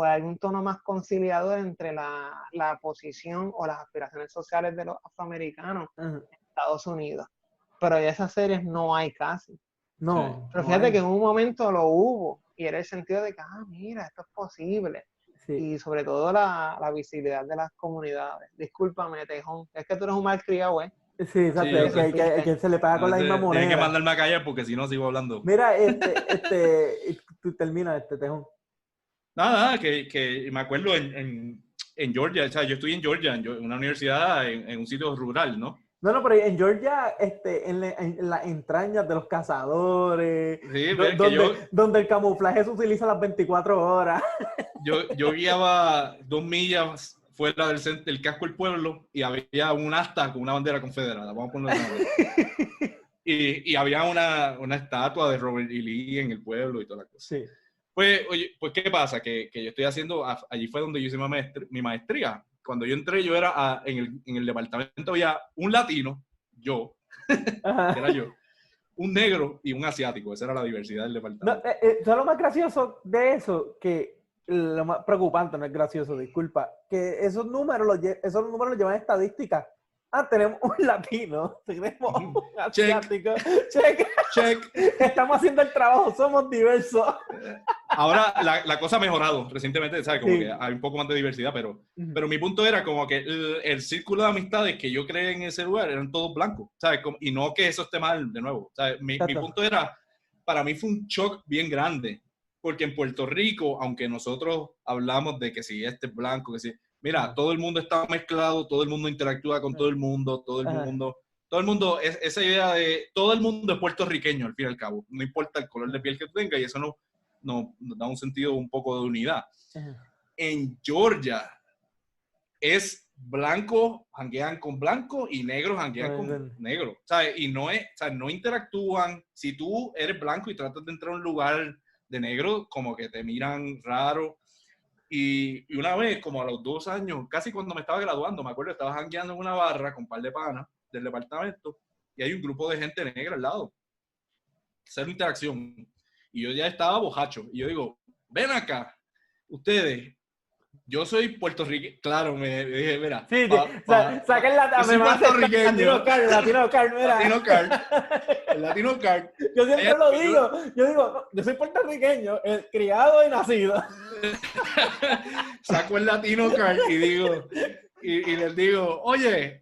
Hay un tono más conciliador entre la posición o las aspiraciones sociales de los afroamericanos en Estados Unidos. Pero en esas series no hay casi. No. Pero no fíjate hay. que en un momento lo hubo, y era el sentido de que, mira, esto es posible. Sí. Y sobre todo la visibilidad de las comunidades. Discúlpame, Tejón, es que tú eres un malcriado, ¿eh? Sí, exacto, Sí, que se le paga con la misma moneda. Tienes que mandarme a callar porque si no sigo hablando. Mira, tú terminas Tejón. Nada, que me acuerdo en Georgia, o sea, yo estoy en Georgia, en una universidad, en un sitio rural, ¿no? No, pero en Georgia, en las entrañas de los cazadores, Sí, donde el camuflaje se utiliza las 24 horas. Yo guiaba 2 millas fuera del casco del pueblo y había un asta con una bandera confederada, vamos a ponerlo así. Y había una estatua de Robert E. Lee en el pueblo y toda la cosa. Sí. Pues, oye, pues, ¿qué pasa? Que yo estoy haciendo, allí fue donde yo hice mi maestría. Cuando yo entré, yo era en el departamento, había un latino, yo, que era yo, un negro y un asiático. Esa era la diversidad del departamento. No, lo más gracioso de eso, que lo más preocupante, no es gracioso, disculpa, que esos números los llevan estadísticas. Tenemos un latino, tenemos un asiático. Check. Estamos haciendo el trabajo, somos diversos. Ahora la cosa ha mejorado recientemente, ¿sabes? Como que hay un poco más de diversidad, pero mi punto era como que el círculo de amistades que yo creé en ese lugar eran todos blancos, ¿sabes? Y no que eso esté mal de nuevo, ¿sabes? Mi punto era, para mí fue un shock bien grande, porque en Puerto Rico, aunque nosotros hablamos de que si este es blanco, que si... Mira, todo el mundo está mezclado, todo el mundo interactúa con todo el mundo, esa idea de todo el mundo es puertorriqueño al fin y al cabo, no importa el color de piel que tenga, y eso nos da un sentido un poco de unidad. En Georgia es blanco janguean con blanco y negros janguean con negros, ¿sabes? Y no interactúan. Si tú eres blanco y tratas de entrar a un lugar de negro, como que te miran raro. Y una vez, como a los 2 años, casi cuando me estaba graduando, me acuerdo, estaba jangueando en una barra con un par de panas del departamento y hay un grupo de gente negra al lado. Cero interacción. Y yo ya estaba bojacho. Y yo digo, ven acá, ustedes, yo soy puertorriqueño. Claro, me dije, mira. Sí, saquen yo soy puertorriqueño. Latino card, mira. El Latino card. Yo siempre lo digo. Yo digo, yo soy puertorriqueño, criado y nacido. Saco el Latino card y digo... Y les digo, oye,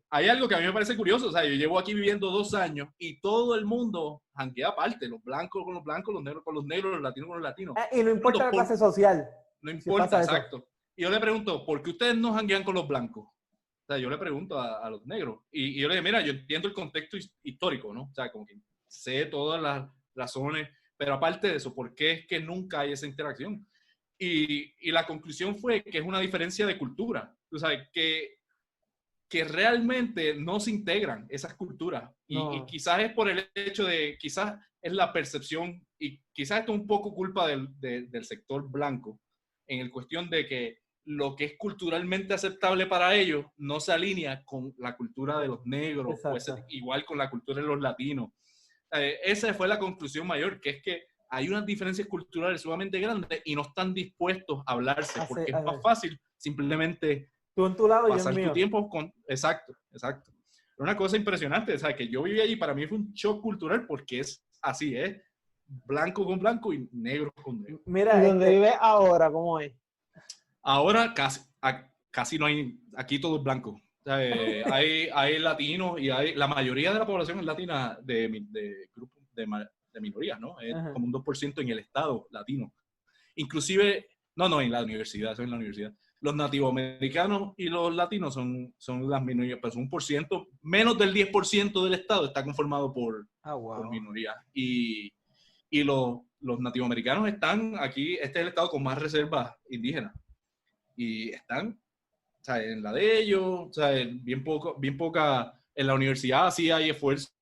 hay algo que a mí me parece curioso, o sea, yo llevo aquí viviendo 2 años y todo el mundo janguea aparte, los blancos con los blancos, los negros con los negros, los latinos con los latinos. Y no importa la clase social. No importa, exacto. Y yo le pregunto, ¿por qué ustedes no janguean con los blancos? O sea, yo le pregunto a los negros. Y yo le digo, mira, yo entiendo el contexto histórico, ¿no? O sea, como que sé todas las razones, pero aparte de eso, ¿por qué es que nunca hay esa interacción? Y la conclusión fue que es una diferencia de cultura. O sea, que realmente no se integran esas culturas. Y quizás es por el hecho de, quizás es la percepción, y quizás esto es un poco culpa del sector blanco, en el cuestión de que lo que es culturalmente aceptable para ellos no se alinea con la cultura de los negros, o igual con la cultura de los latinos. Esa fue la conclusión mayor, que es que hay unas diferencias culturales sumamente grandes y no están dispuestos a hablarse, porque es más fácil simplemente tú en tu lado y pasar yo en tu mío. tiempo con... Exacto. Pero una cosa impresionante, o sea, que yo viví allí, para mí fue un shock cultural porque es así, es blanco con blanco y negro con negro. Mira, ¿y donde vives ahora, cómo es? Ahora casi no hay, aquí todo es blanco. O sea, hay latinos y la mayoría de la población es latina de grupos de minorías, ¿no? Es como un 2% en el estado latino. Inclusive, no, en la universidad, eso es en la universidad. Los nativoamericanos y los latinos son las minorías, pero son 1%, menos del 10% del estado está conformado por minorías. Y los nativoamericanos están aquí, este es el estado con más reservas indígenas. Y están, o sea, en la de ellos, o sea, bien poca, en la universidad sí hay esfuerzos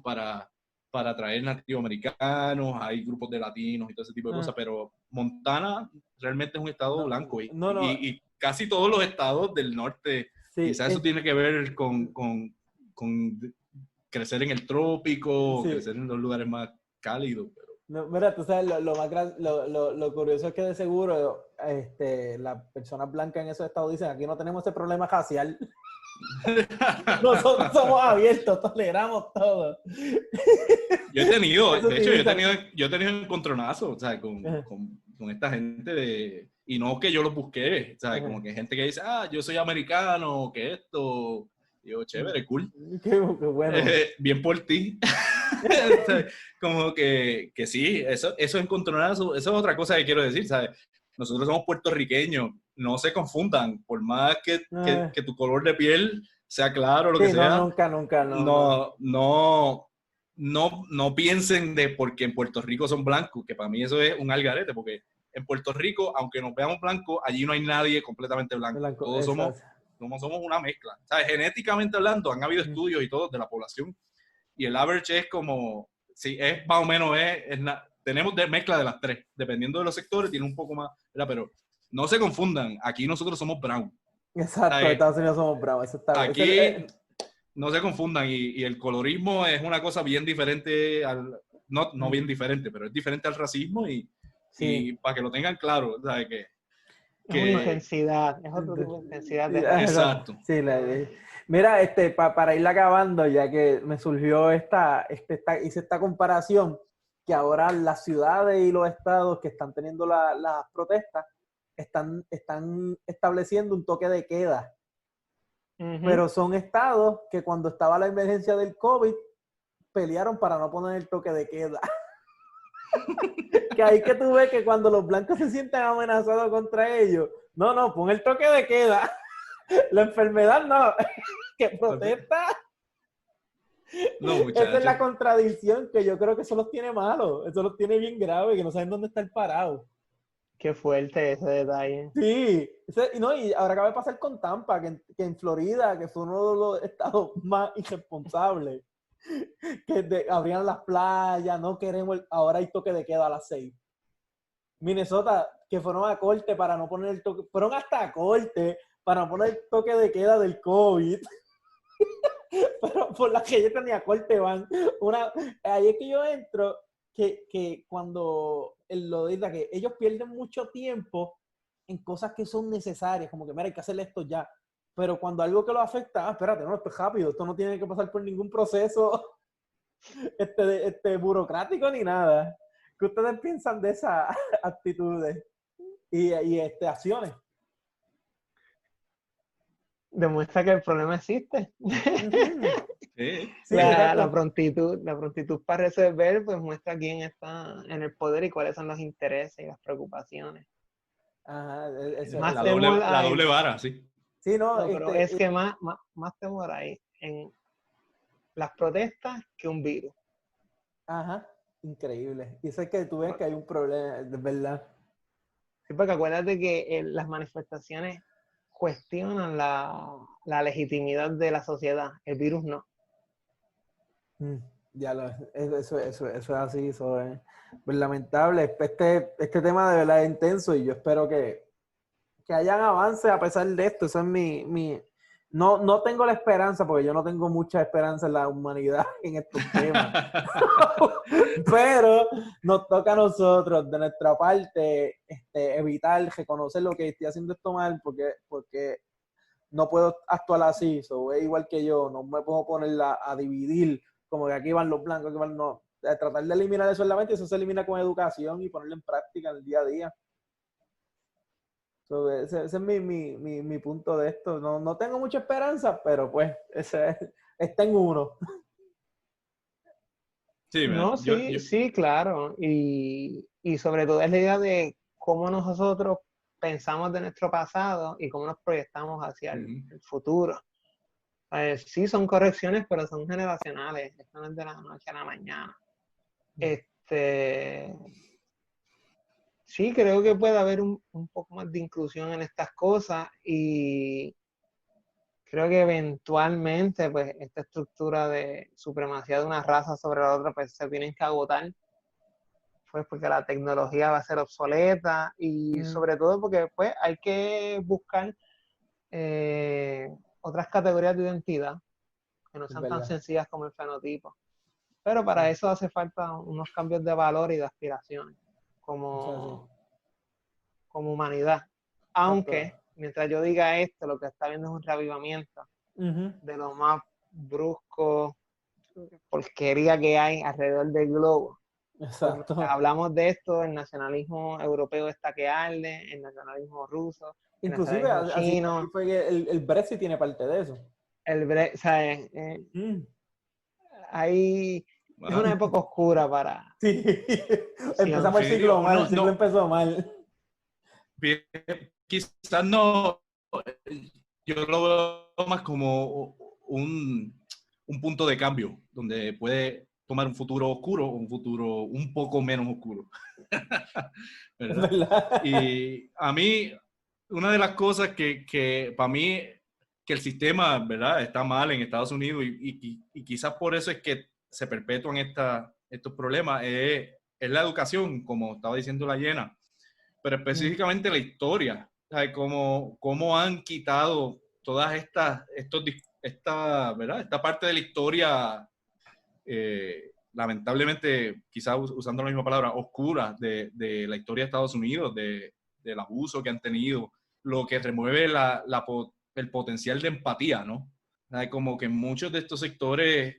para traer nativoamericanos, hay grupos de latinos y todo ese tipo de cosas, pero Montana realmente es un estado blanco y casi todos los estados del norte, quizás eso tiene que ver con crecer en el trópico, crecer en los lugares más cálidos. Pero... No, mira, tú sabes, lo curioso es que de seguro las personas blancas en esos estados dicen, aquí no tenemos ese problema racial. Nosotros somos abiertos, toleramos todo. Yo he tenido, Eso de hecho, utilizan. yo he tenido encontronazos, o sea, con esta gente y no que yo los busqué, o sea, como que gente que dice, yo soy americano, que esto, digo, chévere, cool. Qué bueno. Bien por ti. O sea, como que sí, eso encontronazos, eso es otra cosa que quiero decir, ¿sabes? Nosotros somos puertorriqueños, no se confundan, por más que tu color de piel sea claro o lo Sí, que sea, nunca, no piensen de porque en Puerto Rico son blancos, que para mí eso es un algarete, porque en Puerto Rico, aunque nos veamos blancos, allí no hay nadie completamente blanco. Todos somos una mezcla. ¿Sabes? Genéticamente hablando, han habido estudios y todo de la población, y el average es como, sí, es más o menos, tenemos de mezcla de las tres, dependiendo de los sectores, tiene un poco más, ¿verdad? Pero no se confundan, aquí nosotros somos brown. Exacto, ¿Sabes? Estados Unidos somos bravos. Eso está aquí no se confundan, y el colorismo es una cosa bien diferente no bien diferente, pero es diferente al racismo, y para que lo tengan claro, ¿sabes? Es una intensidad, es otro tipo de intensidad de racismo. Exacto. Sí, mira, para ir acabando, ya que me surgió hice esta comparación, que ahora las ciudades y los estados que están teniendo las protestas están estableciendo un toque de queda. Pero son estados que cuando estaba la emergencia del COVID pelearon para no poner el toque de queda. Que ahí que tú ves que cuando los blancos se sienten amenazados contra ellos, no, pon el toque de queda. La enfermedad no. Que protesta. No, esa es la contradicción, que yo creo que eso los tiene malos, eso los tiene bien grave, que no saben dónde está el parado. Qué fuerte ese detalle. Sí, y ahora acaba de pasar con Tampa, que en Florida, que fue uno de los estados más irresponsables, que abrían las playas, no queremos, ahora hay toque de queda a las 6. Minnesota, que fueron a corte para no poner el toque, fueron hasta a corte para no poner el toque de queda del COVID. Pero por la que yo tenía corte van. Ahí es que yo entro, que cuando lo dice que ellos pierden mucho tiempo en cosas que son necesarias, como que mira, hay que hacer esto ya. Pero cuando algo que lo afecta, espérate, no, esto es rápido, esto no tiene que pasar por ningún proceso burocrático ni nada. ¿Qué ustedes piensan de esas actitudes y acciones? Demuestra que el problema existe. Sí. La prontitud para resolver, pues muestra quién está en el poder y cuáles son los intereses y las preocupaciones. Ajá, la doble vara, sí. Sí, no, pero es que más temor hay en las protestas que un virus. Ajá, increíble. Y eso es que tú ves que hay un problema, de verdad. Sí, porque acuérdate que las manifestaciones cuestionan la legitimidad de la sociedad, el virus no. Eso es así, eso es pues, lamentable. Este tema de verdad es intenso y yo espero que hayan avances a pesar de esto. Eso es no tengo la esperanza, porque yo no tengo mucha esperanza en la humanidad en estos temas. Pero nos toca a nosotros, de nuestra parte, evitar, reconocer lo que estoy haciendo esto mal, porque no puedo actuar así. Es igual que yo, no me puedo poner a dividir, como que aquí van los blancos, aquí van no. Tratar de eliminar eso en la mente, eso se elimina con educación y ponerlo en práctica en el día a día. Ese es mi punto de esto. No tengo mucha esperanza, pero pues está en uno. Sí, no, sí, claro. Y sobre todo es la idea de cómo nosotros pensamos de nuestro pasado y cómo nos proyectamos hacia el futuro. Sí, son correcciones, pero son generacionales. Esto no es de la noche a la mañana. Sí, creo que puede haber un poco más de inclusión en estas cosas y creo que eventualmente pues esta estructura de supremacía de una raza sobre la otra pues se tienen que agotar, pues porque la tecnología va a ser obsoleta y sobre todo porque pues hay que buscar otras categorías de identidad que no sean tan sencillas como el fenotipo. Pero para eso hace falta unos cambios de valor y de aspiraciones como humanidad. Aunque, mientras yo diga esto, lo que está viendo es un reavivamiento de lo más brusco, porquería que hay alrededor del globo. Exacto. Hablamos de esto, el nacionalismo europeo está que arde, el nacionalismo ruso, el Inclusive, nacionalismo así chino. fue que el Brexit tiene parte de eso. O sea, ahí es una época oscura para... Sí, empezamos el siglo mal, el siglo empezó mal. Bien, quizás no, yo lo veo más como un punto de cambio, donde puede tomar un futuro oscuro o un futuro un poco menos oscuro. ¿Verdad? ¿Verdad? Y a mí, una de las cosas que para mí, que el sistema, ¿verdad?, está mal en Estados Unidos y quizás por eso es que se perpetúan estos problemas, es la educación, como estaba diciendo la Llena, pero específicamente la historia, ¿sabes? Cómo han quitado todas esta parte de la historia, lamentablemente, quizás usando la misma palabra, oscura de la historia de Estados Unidos, del abuso que han tenido, lo que remueve el potencial de empatía, ¿no? ¿Sabes? Como que muchos de estos sectores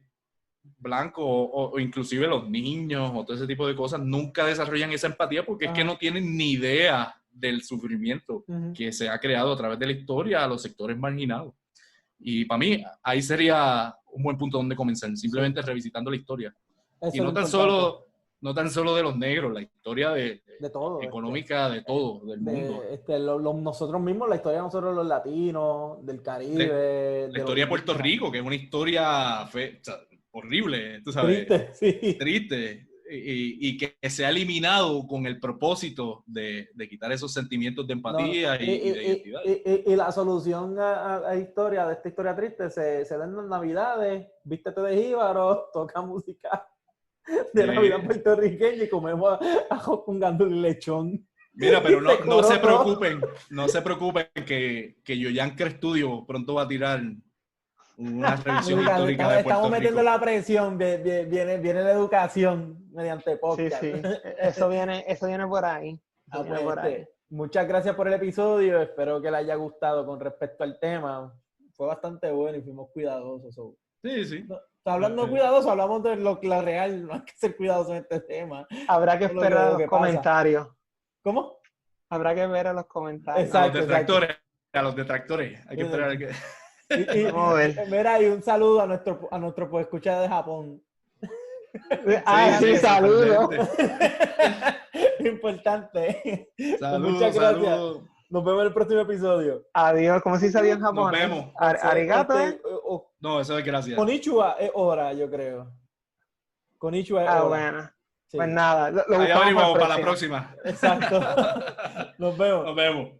blancos o inclusive los niños o todo ese tipo de cosas nunca desarrollan esa empatía porque es que no tienen ni idea del sufrimiento que se ha creado a través de la historia a los sectores marginados. Y para mí ahí sería un buen punto donde comenzar, simplemente revisitando la historia. Eso Y no tan solo de los negros, la historia de todo, económica de todo, del mundo. Nosotros mismos, la historia de nosotros los latinos, del Caribe. La historia de Puerto Rico, que es una historia horrible, tú sabes. Triste, sí. Triste. Y que se ha eliminado con el propósito de quitar esos sentimientos de empatía y de identidad. Y la solución a esta historia triste, se dan las navidades, vístete de jíbaro, toca música de Navidad puertorriqueña y comemos ajo con gandules y lechón. Mira, pero no se preocupen que Yoyanker Studio pronto va a tirar una revisión histórica de Puerto Estamos metiendo Rico. la presión, viene la educación mediante podcast. Sí. Eso viene por ahí. Muchas gracias por el episodio, espero que les haya gustado con respecto al tema. Fue bastante bueno y fuimos cuidadosos. Sí. Hablando cuidadoso, hablamos de lo real, no hay que ser cuidadosos en este tema. Habrá que esperar los comentarios. ¿Cómo? Habrá que ver a los comentarios. Exacto, a los detractores. Hay que esperar a que... Vamos a ver. Mira, y un saludo a nuestro podescucha de Japón. Sí, saludos. Importante. Saludos, muchas gracias. Saludos. Nos vemos en el próximo episodio. Adiós. ¿Cómo se sabía en Japón? Nos vemos. Arigato. No, eso es gracias. Konnichiwa es hora, yo creo. Konnichiwa es hora. Bueno. Sí. Pues nada. Ahí vamos para la próxima. Exacto. Nos vemos. Nos vemos.